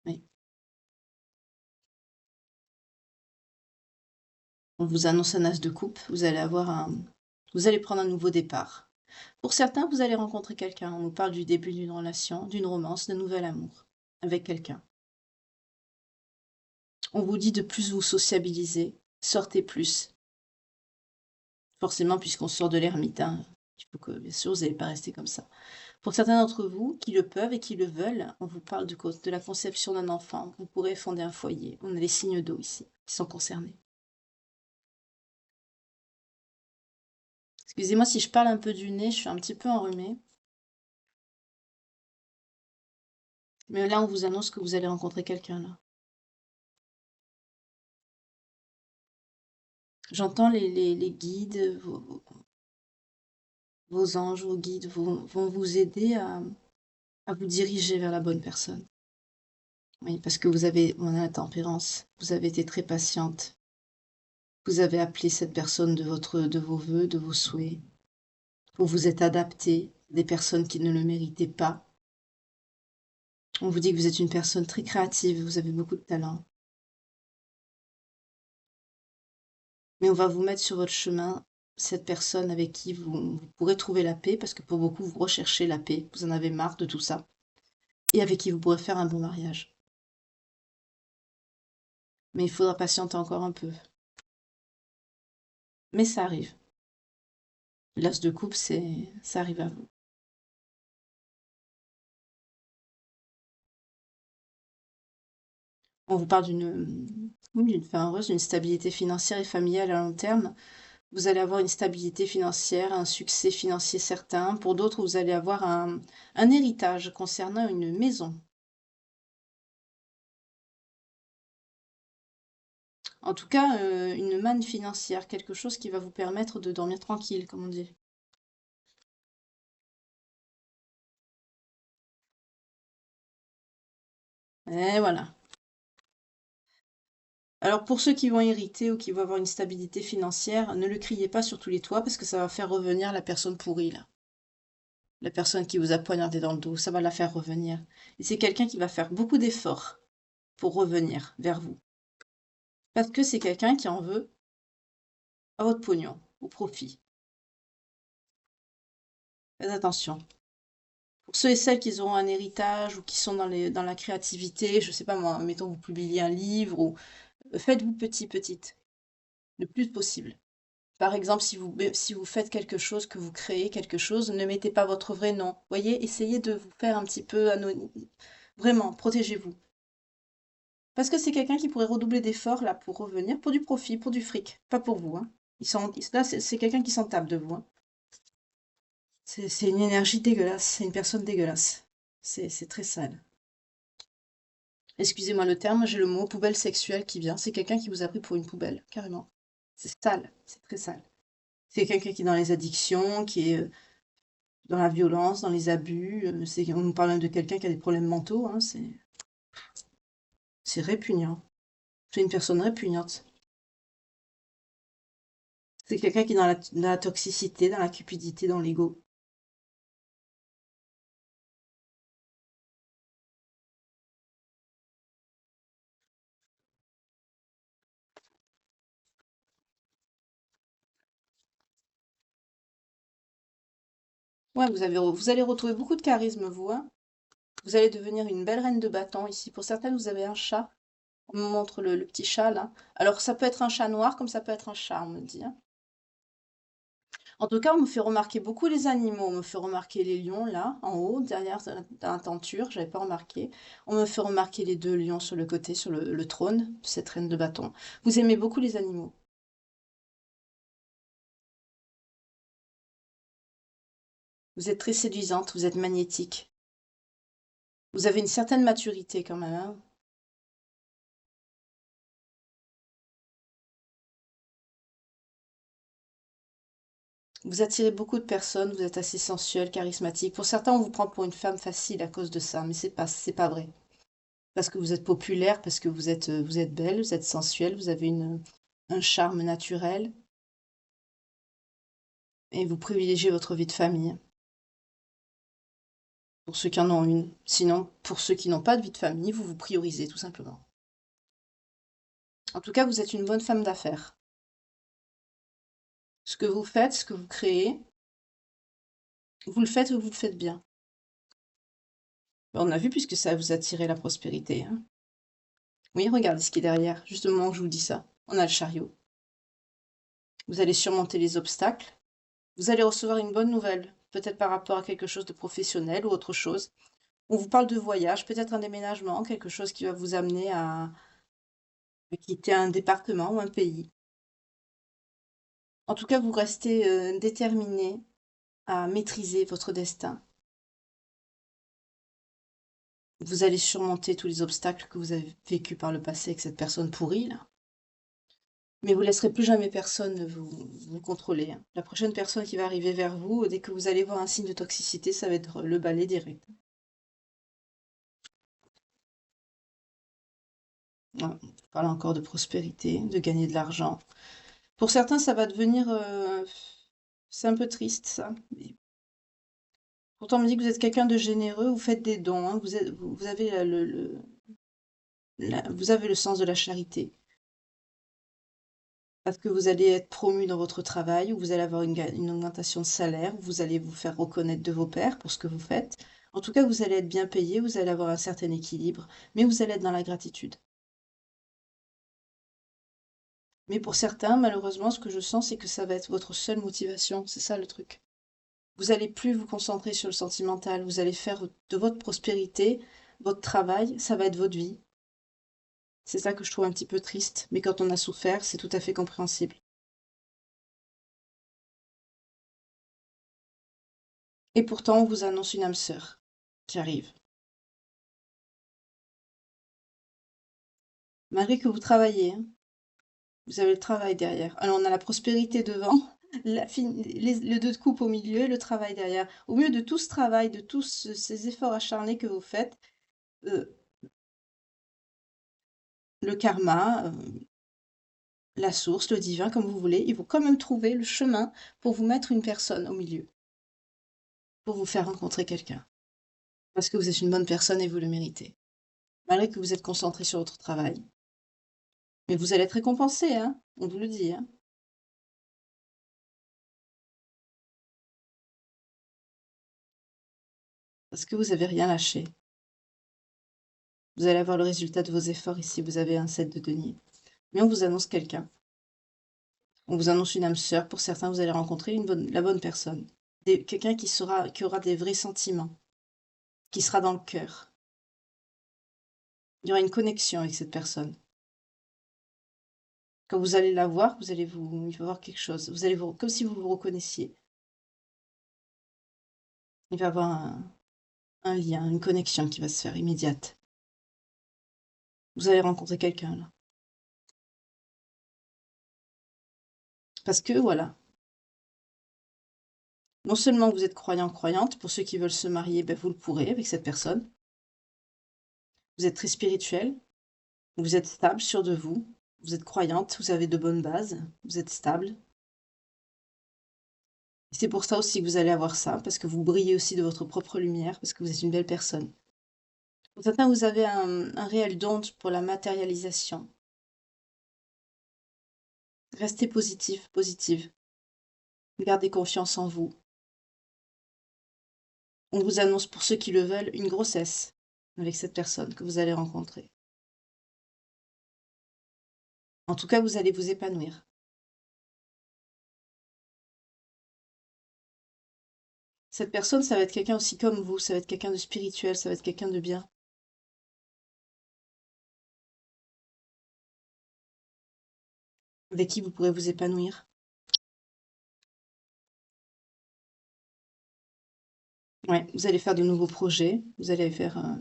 Oui. On vous annonce un as de coupe, vous allez prendre un nouveau départ. Pour certains, vous allez rencontrer quelqu'un. On nous parle du début d'une relation, d'une romance, d'un nouvel amour avec quelqu'un. On vous dit de plus vous sociabiliser, sortez plus. Forcément, puisqu'on sort de l'ermite, hein. Il faut que, bien sûr, vous n'allez pas rester comme ça. Pour certains d'entre vous qui le peuvent et qui le veulent, on vous parle de la conception d'un enfant. Vous pourrez fonder un foyer. On a les signes d'eau ici qui sont concernés. Excusez-moi si je parle un peu du nez, je suis un petit peu enrhumée. Mais là, on vous annonce que vous allez rencontrer quelqu'un, là. J'entends les guides, vos anges, vos guides vont vous aider à vous diriger vers la bonne personne. Oui, parce que on a la tempérance. Vous avez été très patiente. Vous avez appelé cette personne de vos vœux, de vos souhaits. Vous vous êtes adapté à des personnes qui ne le méritaient pas. On vous dit que vous êtes une personne très créative, vous avez beaucoup de talent. Mais on va vous mettre sur votre chemin cette personne avec qui vous pourrez trouver la paix, parce que pour beaucoup, vous recherchez la paix, vous en avez marre de tout ça, et avec qui vous pourrez faire un bon mariage. Mais il faudra patienter encore un peu. Mais ça arrive. L'as de coupe, ça arrive à vous. On vous parle d'une fin heureuse, d'une stabilité financière et familiale à long terme. Vous allez avoir une stabilité financière, un succès financier certain. Pour d'autres, vous allez avoir un héritage concernant une maison. En tout cas, une manne financière, quelque chose qui va vous permettre de dormir tranquille, comme on dit. Et voilà. Alors pour ceux qui vont hériter ou qui vont avoir une stabilité financière, ne le criez pas sur tous les toits parce que ça va faire revenir la personne pourrie, là. La personne qui vous a poignardé dans le dos, ça va la faire revenir. Et c'est quelqu'un qui va faire beaucoup d'efforts pour revenir vers vous. Parce que c'est quelqu'un qui en veut à votre pognon, au profit. Faites attention. Pour ceux et celles qui auront un héritage ou qui sont dans la créativité, je sais pas moi, mettons vous publiez un livre ou faites-vous petite, le plus possible. Par exemple, si vous faites quelque chose, que vous créez quelque chose, ne mettez pas votre vrai nom. Voyez, essayez de vous faire un petit peu anonyme. Vraiment, protégez-vous. Parce que c'est quelqu'un qui pourrait redoubler d'efforts là pour revenir, pour du profit, pour du fric, pas pour vous, hein. Là, c'est quelqu'un qui s'en tape de vous, hein. C'est une énergie dégueulasse, c'est une personne dégueulasse. C'est très sale. Excusez-moi le terme, j'ai le mot poubelle sexuelle qui vient. C'est quelqu'un qui vous a pris pour une poubelle, carrément. C'est sale, c'est très sale. C'est quelqu'un qui est dans les addictions, qui est dans la violence, dans les abus. On nous parle même de quelqu'un qui a des problèmes mentaux, hein. C'est répugnant. C'est une personne répugnante. C'est quelqu'un qui est dans la toxicité, dans la cupidité, dans l'ego. Ouais, vous allez retrouver beaucoup de charisme, vous, hein. Vous allez devenir une belle reine de bâton ici. Pour certaines, vous avez un chat. On me montre le petit chat, là. Alors, ça peut être un chat noir, comme ça peut être un chat, on me dit, hein. En tout cas, on me fait remarquer beaucoup les animaux. On me fait remarquer les lions, là, en haut, derrière la tenture. J'avais pas remarqué. On me fait remarquer les deux lions sur le côté, sur le trône de cette reine de bâton. Vous aimez beaucoup les animaux. Vous êtes très séduisante, vous êtes magnétique. Vous avez une certaine maturité quand même, hein. Vous attirez beaucoup de personnes, vous êtes assez sensuelle, charismatique. Pour certains, on vous prend pour une femme facile à cause de ça, mais c'est pas vrai. Parce que vous êtes populaire, parce que vous êtes belle, vous êtes sensuelle, vous avez un charme naturel et vous privilégiez votre vie de famille. Pour ceux qui en ont une. Sinon, pour ceux qui n'ont pas de vie de famille, vous vous priorisez tout simplement. En tout cas, vous êtes une bonne femme d'affaires. Ce que vous faites, ce que vous créez, vous le faites ou vous le faites bien. On a vu puisque ça vous attirait la prospérité, hein. Oui, regardez ce qui est derrière, juste au moment où je vous dis ça. On a le chariot. Vous allez surmonter les obstacles. Vous allez recevoir une bonne nouvelle, peut-être par rapport à quelque chose de professionnel ou autre chose. On vous parle de voyage, peut-être un déménagement, quelque chose qui va vous amener à quitter un département ou un pays. En tout cas, vous restez déterminé à maîtriser votre destin. Vous allez surmonter tous les obstacles que vous avez vécus par le passé avec cette personne pourrie, là. Mais vous laisserez plus jamais personne vous contrôler, hein. La prochaine personne qui va arriver vers vous, dès que vous allez voir un signe de toxicité, ça va être le balai direct. Ouais, on parle encore de prospérité, de gagner de l'argent. Pour certains, ça va devenir... c'est un peu triste, ça. Mais pourtant, on me dit que vous êtes quelqu'un de généreux, vous faites des dons, hein. Vous avez vous avez le sens de la charité. Parce que vous allez être promu dans votre travail, ou vous allez avoir une augmentation de salaire, ou vous allez vous faire reconnaître de vos pairs pour ce que vous faites. En tout cas, vous allez être bien payé, vous allez avoir un certain équilibre, mais vous allez être dans la gratitude. Mais pour certains, malheureusement, ce que je sens, c'est que ça va être votre seule motivation. C'est ça le truc. Vous allez plus vous concentrer sur le sentimental. Vous allez faire de votre prospérité, votre travail, ça va être votre vie. C'est ça que je trouve un petit peu triste. Mais quand on a souffert, c'est tout à fait compréhensible. Et pourtant, on vous annonce une âme sœur qui arrive. Malgré que vous travaillez, hein, vous avez le travail derrière. Alors, on a la prospérité devant, le deux de coupe au milieu et le travail derrière. Au milieu de tout ce travail, de tous ces efforts acharnés que vous faites, euh, le karma, la source, le divin, comme vous voulez, ils vont quand même trouver le chemin pour vous mettre une personne au milieu, pour vous faire rencontrer quelqu'un. Parce que vous êtes une bonne personne et vous le méritez. Malgré que vous êtes concentré sur votre travail. Mais vous allez être récompensé, hein, on vous le dit, hein. Parce que vous avez rien lâché. Vous allez avoir le résultat de vos efforts ici, vous avez un 7 de denier. Mais on vous annonce quelqu'un. On vous annonce une âme sœur. Pour certains, vous allez rencontrer la bonne personne. Quelqu'un qui aura des vrais sentiments, qui sera dans le cœur. Il y aura une connexion avec cette personne. Quand vous allez la voir, il va voir quelque chose. Comme si vous vous reconnaissiez. Il va y avoir un lien, une connexion qui va se faire immédiate. Vous allez rencontrer quelqu'un là. Parce que voilà, non seulement vous êtes croyant, croyante, pour ceux qui veulent se marier, ben, vous le pourrez avec cette personne. Vous êtes très spirituel, vous êtes stable, sûr de vous, vous êtes croyante, vous avez de bonnes bases, vous êtes stable. C'est pour ça aussi que vous allez avoir ça, parce que vous brillez aussi de votre propre lumière, parce que vous êtes une belle personne. Pour certains, vous avez un réel don pour la matérialisation. Restez positif, positive. Gardez confiance en vous. On vous annonce, pour ceux qui le veulent, une grossesse avec cette personne que vous allez rencontrer. En tout cas, vous allez vous épanouir. Cette personne, ça va être quelqu'un aussi comme vous, ça va être quelqu'un de spirituel, ça va être quelqu'un de bien, avec qui vous pourrez vous épanouir. Ouais, vous allez faire de nouveaux projets, vous allez faire...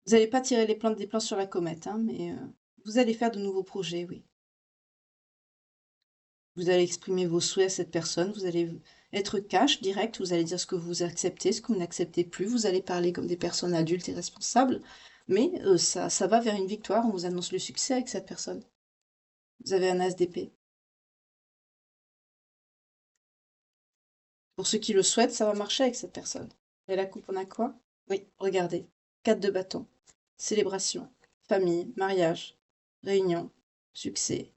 Vous n'allez pas tirer des plans sur la comète, hein, mais vous allez faire de nouveaux projets, oui. Vous allez exprimer vos souhaits à cette personne, vous allez être cash, direct, vous allez dire ce que vous acceptez, ce que vous n'acceptez plus, vous allez parler comme des personnes adultes et responsables, mais ça va vers une victoire, on vous annonce le succès avec cette personne. Vous avez un as d'épée. Pour ceux qui le souhaitent, ça va marcher avec cette personne. Et la coupe, on a quoi? Oui, regardez. 4 de bâton. Célébration. Famille, mariage, réunion, succès.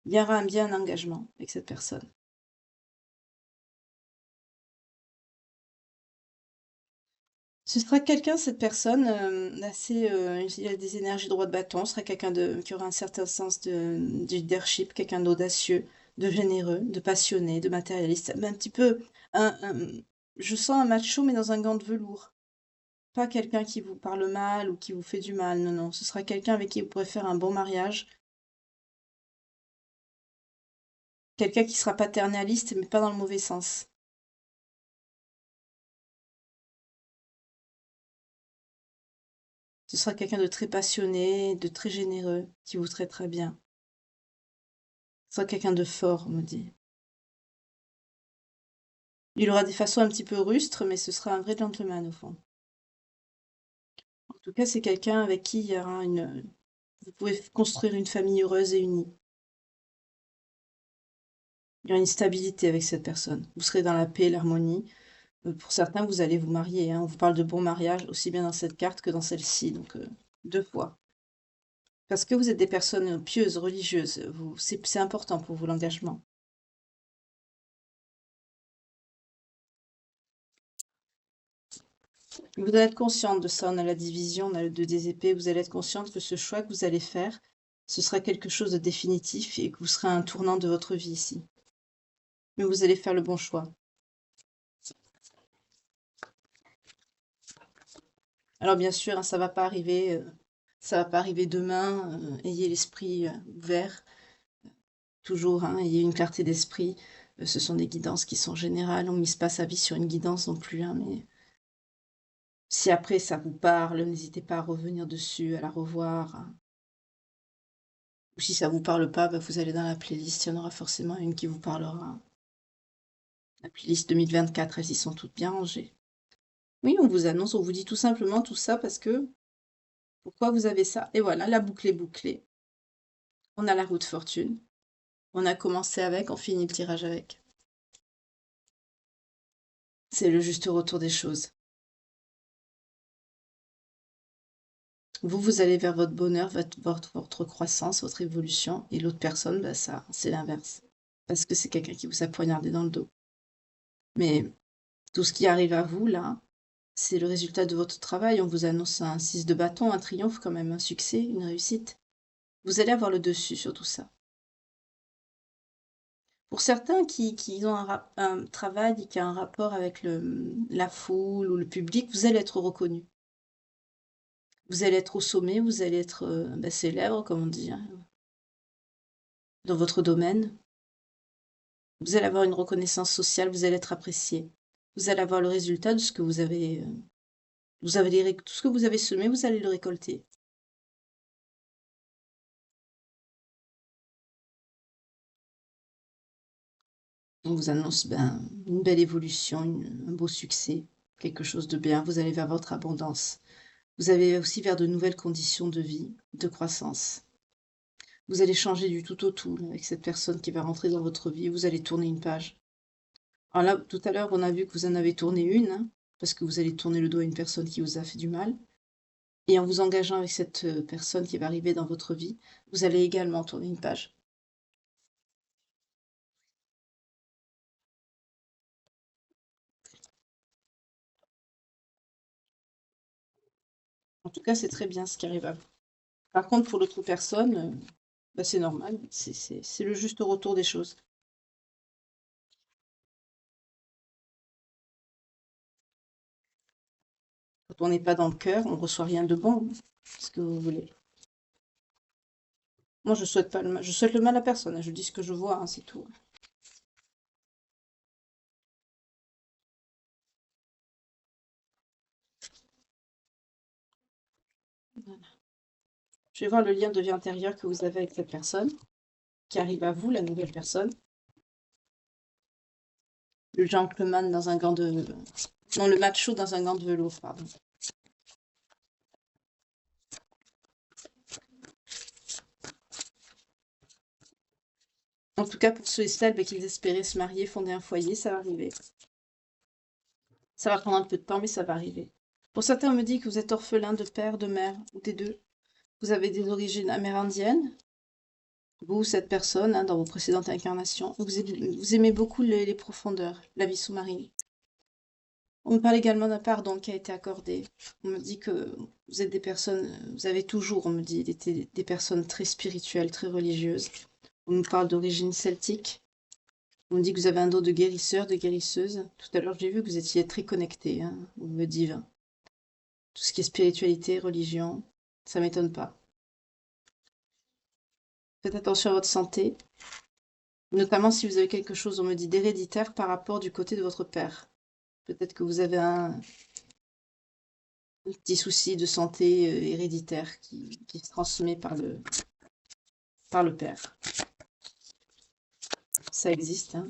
Il y aura bien un engagement avec cette personne. Ce sera quelqu'un, cette personne, assez, il a des énergies droit de bâton, ce sera quelqu'un qui aura un certain sens de leadership, quelqu'un d'audacieux, de généreux, de passionné, de matérialiste, mais un petit peu, je sens un macho, mais dans un gant de velours. Pas quelqu'un qui vous parle mal ou qui vous fait du mal, non, non. Ce sera quelqu'un avec qui vous pourrez faire un bon mariage. Quelqu'un qui sera paternaliste, mais pas dans le mauvais sens. Ce sera quelqu'un de très passionné, de très généreux, qui vous traitera bien. Ce sera quelqu'un de fort, on me dit. Il aura des façons un petit peu rustres, mais ce sera un vrai gentleman au fond. En tout cas, c'est quelqu'un avec qui il y aura vous pouvez construire une famille heureuse et unie. Il y aura une stabilité avec cette personne. Vous serez dans la paix et l'harmonie. Pour certains, vous allez vous marier, hein. On vous parle de bon mariage aussi bien dans cette carte que dans celle-ci, donc 2 fois. Parce que vous êtes des personnes pieuses, religieuses, c'est important pour vous l'engagement. Vous allez être consciente de ça, on a la division, on a le 2 des épées, vous allez être consciente que ce choix que vous allez faire, ce sera quelque chose de définitif et que vous serez à un tournant de votre vie ici. Mais vous allez faire le bon choix. Alors bien sûr, hein, ça va pas arriver demain, ayez l'esprit ouvert, toujours, hein, ayez une clarté d'esprit. Ce sont des guidances qui sont générales, on ne mise pas sa vie sur une guidance non plus, hein, mais si après ça vous parle, n'hésitez pas à revenir dessus, à la revoir, hein. Ou si ça vous parle pas, bah, vous allez dans la playlist, il y en aura forcément une qui vous parlera. La playlist 2024, elles y sont toutes bien rangées. Oui, on vous annonce, on vous dit tout simplement tout ça parce que pourquoi vous avez ça? Et voilà, la boucle est bouclée. On a la roue de fortune. On a commencé avec, on finit le tirage avec. C'est le juste retour des choses. Vous, vous allez vers votre bonheur, votre croissance, votre évolution, et l'autre personne, bah ça, c'est l'inverse. Parce que c'est quelqu'un qui vous a poignardé dans le dos. Mais tout ce qui arrive à vous, là, c'est le résultat de votre travail. On vous annonce un 6 de bâton, un triomphe quand même, un succès, une réussite. Vous allez avoir le dessus sur tout ça. Pour certains qui ont un travail qui a un rapport avec la foule ou le public, vous allez être reconnu. Vous allez être au sommet, vous allez être célèbre, comme on dit, hein, dans votre domaine. Vous allez avoir une reconnaissance sociale, vous allez être apprécié. Vous allez avoir le résultat de ce que vous avez, tout ce que vous avez semé, vous allez le récolter. On vous annonce une belle évolution, un beau succès, quelque chose de bien. Vous allez vers votre abondance. Vous allez aussi vers de nouvelles conditions de vie, de croissance. Vous allez changer du tout au tout là, avec cette personne qui va rentrer dans votre vie. Vous allez tourner une page. Alors là, tout à l'heure, on a vu que vous en avez tourné une, hein, parce que vous allez tourner le dos à une personne qui vous a fait du mal. Et en vous engageant avec cette personne qui va arriver dans votre vie, vous allez également tourner une page. En tout cas, c'est très bien ce qui arrive à vous. Par contre, pour l'autre personne, bah, c'est normal, c'est le juste retour des choses. Quand on n'est pas dans le cœur, on reçoit rien de bon. Ce que vous voulez. Moi, je souhaite pas le mal. Je souhaite le mal à personne, hein. Je dis ce que je vois, hein, c'est tout. Voilà. Je vais voir le lien de vie intérieur que vous avez avec cette personne, qui arrive à vous, la nouvelle personne. Le gentleman dans un gant de... Non, le macho dans un gant de velours, pardon. En tout cas, pour ceux et celles qui espéraient se marier, fonder un foyer, ça va arriver. Ça va prendre un peu de temps, mais ça va arriver. Pour certains, on me dit que vous êtes orphelin de père, de mère, ou des deux. Vous avez des origines amérindiennes, vous, cette personne, hein, dans vos précédentes incarnations. Vous aimez beaucoup les profondeurs, la vie sous-marine. On me parle également d'un pardon qui a été accordé. On me dit que vous êtes des personnes, vous avez toujours, on me dit, été des personnes très spirituelles, très religieuses. On me parle d'origine celtique. On me dit que vous avez un don de guérisseur, de guérisseuse. Tout à l'heure, j'ai vu que vous étiez très connecté, hein, au divin. Tout ce qui est spiritualité, religion, ça m'étonne pas. Faites attention à votre santé, notamment si vous avez quelque chose, on me dit, d'héréditaire par rapport du côté de votre père. Peut-être que vous avez un petit souci de santé héréditaire qui se transmet par le père. Ça existe, hein.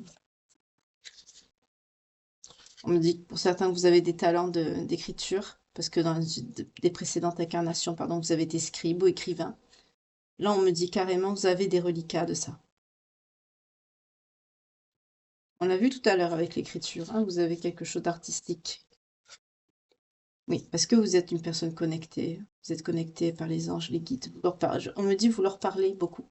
On me dit que pour certains, vous avez des talents d'écriture, parce que dans des précédentes incarnations, pardon, vous avez été scribe ou écrivain. Là, on me dit carrément, vous avez des reliquats de ça. On l'a vu tout à l'heure avec l'écriture, hein, vous avez quelque chose d'artistique. Oui, parce que vous êtes une personne connectée. Vous êtes connecté par les anges, les guides. On me dit vous leur parlez beaucoup.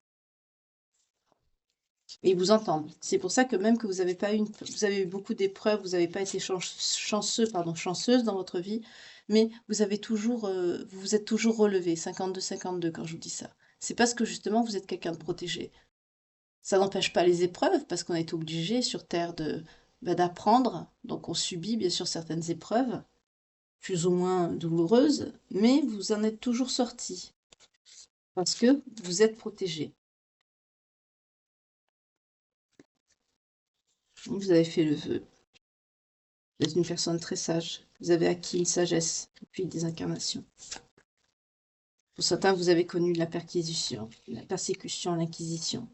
Et ils vous entendent. C'est pour ça que même que vous avez pas vous avez eu beaucoup d'épreuves, vous n'avez pas été chanceux, pardon, chanceuse dans votre vie, mais vous avez toujours, vous vous êtes toujours relevé, 52-52 quand je vous dis ça. C'est parce que justement vous êtes quelqu'un de protégé. Ça n'empêche pas les épreuves, parce qu'on est obligé sur Terre d'apprendre, donc on subit bien sûr certaines épreuves, plus ou moins douloureuses, mais vous en êtes toujours sorti, parce que vous êtes protégé. Vous avez fait le vœu. Vous êtes une personne très sage. Vous avez acquis une sagesse depuis des incarnations. Pour certains, vous avez connu la persécution, l'inquisition.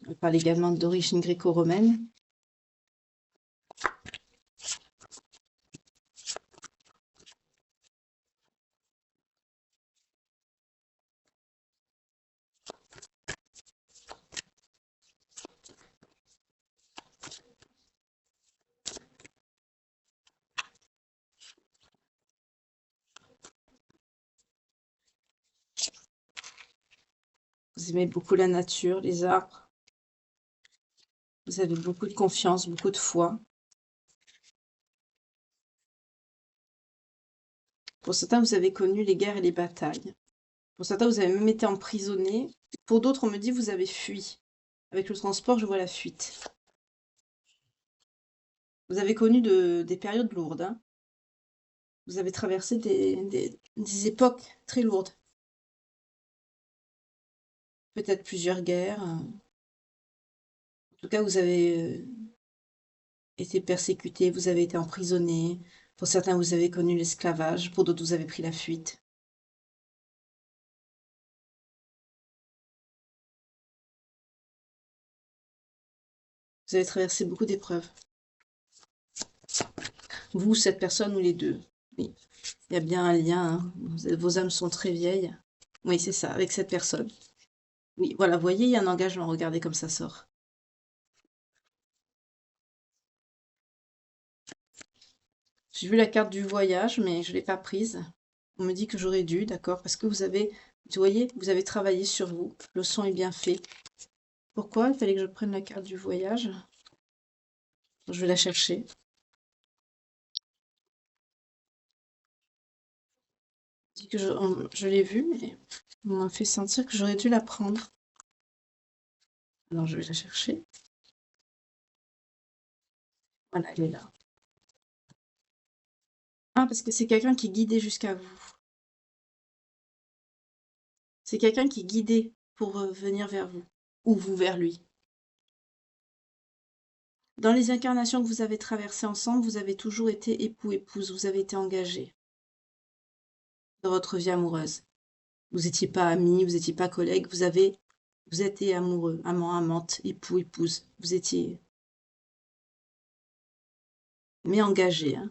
On parle également d'origine gréco-romaine. Vous aimez beaucoup la nature, les arbres. Vous avez beaucoup de confiance, beaucoup de foi. Pour certains, vous avez connu les guerres et les batailles. Pour certains, vous avez même été emprisonné. Pour d'autres, on me dit vous avez fui. Avec le transport, je vois la fuite. Vous avez connu des périodes lourdes, hein. Vous avez traversé des époques très lourdes. Peut-être plusieurs guerres. En tout cas, vous avez été persécuté, vous avez été emprisonné. Pour certains, vous avez connu l'esclavage. Pour d'autres, vous avez pris la fuite. Vous avez traversé beaucoup d'épreuves. Vous, cette personne ou les deux. Oui, il y a bien un lien, hein. Vos âmes sont très vieilles. Oui, c'est ça, avec cette personne. Oui, voilà, vous voyez, il y a un engagement. Regardez comme ça sort. J'ai vu la carte du voyage, mais je l'ai pas prise. On me dit que j'aurais dû, d'accord, parce que vous voyez, vous avez travaillé sur vous. Le son est bien fait. Pourquoi il fallait que je prenne la carte du voyage? Je vais la chercher. On dit que je l'ai vue, mais on m'a fait sentir que j'aurais dû la prendre. Alors je vais la chercher. Voilà, elle est là. Ah, parce que c'est quelqu'un qui est guidé jusqu'à vous. C'est quelqu'un qui est guidé pour venir vers vous, ou vous vers lui. Dans les incarnations que vous avez traversées ensemble, vous avez toujours été époux-épouse, vous avez été engagés dans votre vie amoureuse. Vous n'étiez pas amis, vous n'étiez pas collègues, vous étiez amoureux, amant, amante, époux, épouse. Vous étiez, mais engagés, hein.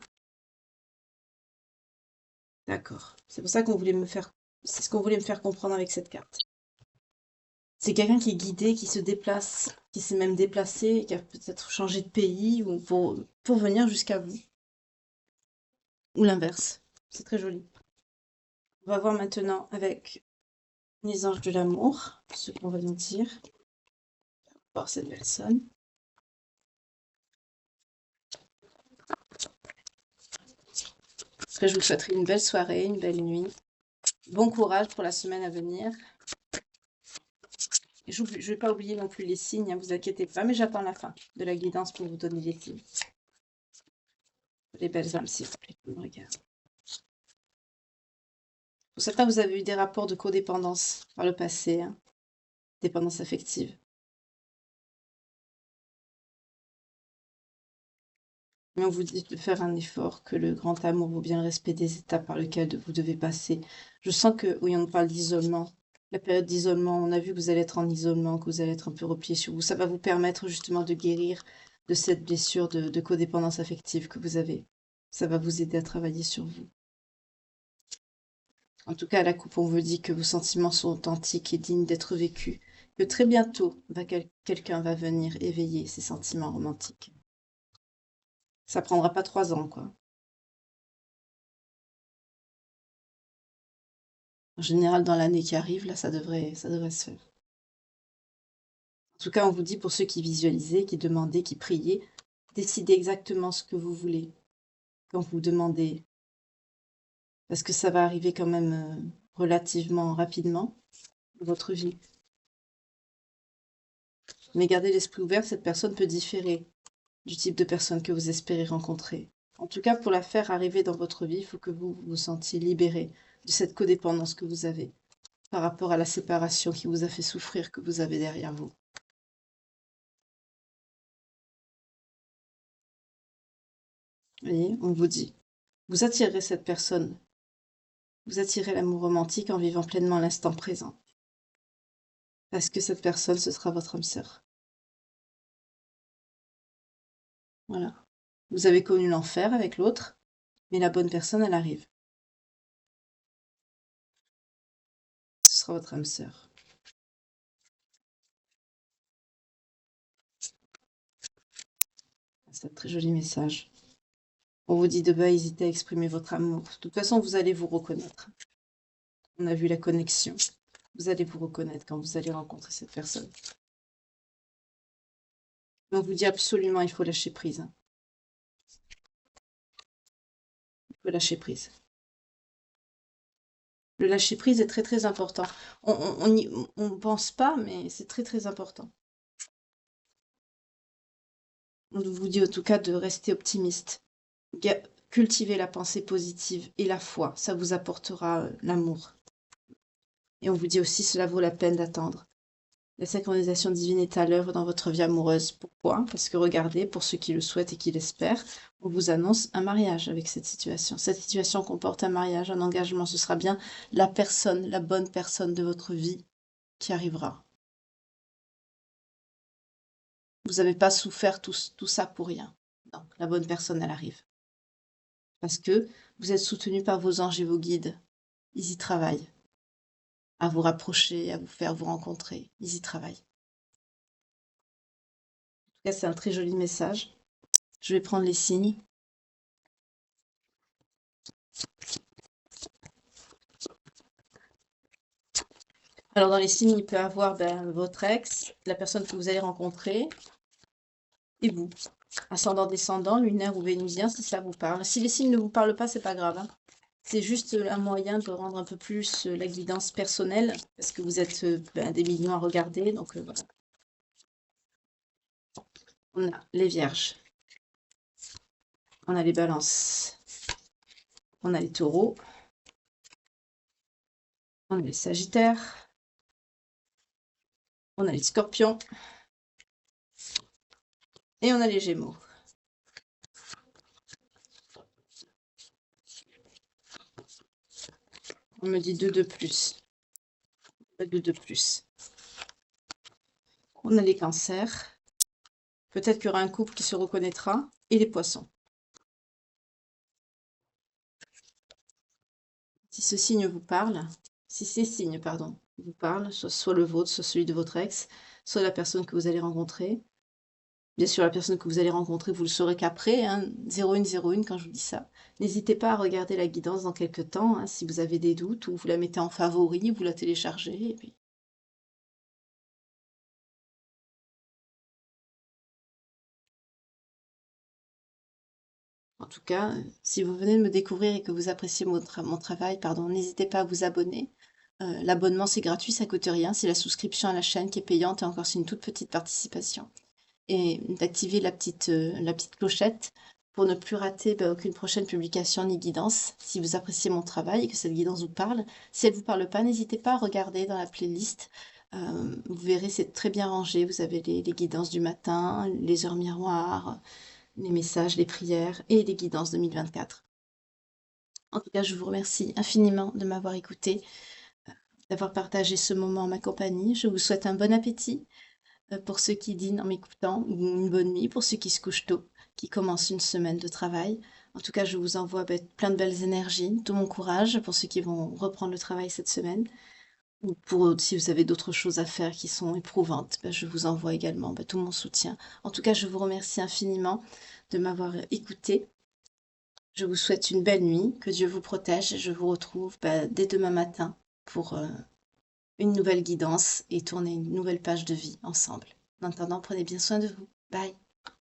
D'accord. C'est pour ça c'est ce qu'on voulait me faire comprendre avec cette carte. C'est quelqu'un qui est guidé, qui se déplace, qui s'est même déplacé, qui a peut-être changé de pays ou pour venir jusqu'à vous. Ou l'inverse. C'est très joli. On va voir maintenant avec les anges de l'amour, ce qu'on va nous dire. Voir cette personne. Après, je vous souhaiterai une belle soirée, une belle nuit. Bon courage pour la semaine à venir. Et je ne vais pas oublier non plus les signes, hein, vous inquiétez pas, mais j'attends la fin de la guidance pour vous donner les signes. Les belles âmes, s'il vous plaît, qui me regardent. Pour certains, vous avez eu des rapports de codépendance par le passé, hein, dépendance affective. Mais on vous dit de faire un effort, que le grand amour vaut bien le respect des étapes par lesquelles vous devez passer. Je sens que, oui, on parle d'isolement. La période d'isolement, on a vu que vous allez être en isolement, que vous allez être un peu replié sur vous. Ça va vous permettre justement de guérir de cette blessure de codépendance affective que vous avez. Ça va vous aider à travailler sur vous. En tout cas, à la coupe, on vous dit que vos sentiments sont authentiques et dignes d'être vécus. Que très bientôt, quelqu'un va venir éveiller ces sentiments romantiques. Ça prendra pas 3 ans, quoi. En général, dans l'année qui arrive, là, ça devrait se faire. En tout cas, on vous dit pour ceux qui visualisez, qui demandez, qui priez, décidez exactement ce que vous voulez quand vous demandez. Parce que ça va arriver quand même relativement rapidement dans votre vie. Mais gardez l'esprit ouvert, cette personne peut différer du type de personne que vous espérez rencontrer. En tout cas, pour la faire arriver dans votre vie, il faut que vous vous sentiez libéré de cette codépendance que vous avez par rapport à la séparation qui vous a fait souffrir, que vous avez derrière vous. Vous voyez, on vous dit, vous attirerez cette personne, vous attirez l'amour romantique en vivant pleinement l'instant présent. Parce que cette personne, ce sera votre âme sœur. Voilà. Vous avez connu l'enfer avec l'autre, mais la bonne personne, elle arrive. Ce sera votre âme sœur. C'est un très joli message. On vous dit de ne pas hésiter à exprimer votre amour. De toute façon, vous allez vous reconnaître. On a vu la connexion. Vous allez vous reconnaître quand vous allez rencontrer cette personne. Mais on vous dit absolument, il faut lâcher prise, hein. Il faut lâcher prise. Le lâcher prise est très très important. On ne pense pas, mais c'est très très important. On vous dit en tout cas de rester optimiste. Cultiver la pensée positive et la foi, ça vous apportera l'amour. Et on vous dit aussi, cela vaut la peine d'attendre. La synchronisation divine est à l'œuvre dans votre vie amoureuse. Pourquoi? Parce que regardez, pour ceux qui le souhaitent et qui l'espèrent, on vous annonce un mariage avec cette situation. Cette situation comporte un mariage, un engagement. Ce sera bien la personne, la bonne personne de votre vie qui arrivera. Vous n'avez pas souffert tout ça pour rien. Donc, la bonne personne, elle arrive. Parce que vous êtes soutenu par vos anges et vos guides. Ils y travaillent. À vous rapprocher, à vous faire vous rencontrer. Ils y travaillent. En tout cas, c'est un très joli message. Je vais prendre les signes. Alors, dans les signes, il peut avoir votre ex, la personne que vous allez rencontrer, et vous. Ascendant, descendant, lunaire ou vénusien, si ça vous parle. Si les signes ne vous parlent pas, c'est pas grave, hein. C'est juste un moyen de rendre un peu plus la guidance personnelle, parce que vous êtes des millions à regarder, donc voilà. On a les vierges, on a les balances, on a les taureaux, on a les sagittaires, on a les scorpions, et on a les gémeaux. On me dit 2 de plus. 2 de plus. On a les cancers. Peut-être qu'il y aura un couple qui se reconnaîtra. Et les poissons. Si ce signe vous parle, si ces signes, pardon, vous parlent, soit le vôtre, soit celui de votre ex, soit la personne que vous allez rencontrer. Bien sûr, la personne que vous allez rencontrer, vous le saurez qu'après, hein, 0101 quand je vous dis ça. N'hésitez pas à regarder la guidance dans quelques temps, hein, si vous avez des doutes, ou vous la mettez en favori, vous la téléchargez, et puis... En tout cas, si vous venez de me découvrir et que vous appréciez mon travail, pardon, n'hésitez pas à vous abonner. L'abonnement, c'est gratuit, ça coûte rien. C'est la souscription à la chaîne qui est payante, et encore c'est une toute petite participation. Et d'activer la petite clochette pour ne plus rater aucune prochaine publication ni guidance. Si vous appréciez mon travail et que cette guidance vous parle, si elle ne vous parle pas, n'hésitez pas à regarder dans la playlist. Vous verrez, c'est très bien rangé. Vous avez les guidances du matin, les heures miroirs, les messages, les prières et les guidances 2024. En tout cas, je vous remercie infiniment de m'avoir écouté, d'avoir partagé ce moment en ma compagnie. Je vous souhaite un bon appétit pour ceux qui dînent en m'écoutant, ou une bonne nuit pour ceux qui se couchent tôt, qui commencent une semaine de travail. En tout cas, je vous envoie plein de belles énergies, tout mon courage pour ceux qui vont reprendre le travail cette semaine. Ou pour si vous avez d'autres choses à faire qui sont éprouvantes, je vous envoie également tout mon soutien. En tout cas, je vous remercie infiniment de m'avoir écouté. Je vous souhaite une belle nuit, que Dieu vous protège. Je vous retrouve dès demain matin pour une nouvelle guidance et tourner une nouvelle page de vie ensemble. En attendant, prenez bien soin de vous. Bye.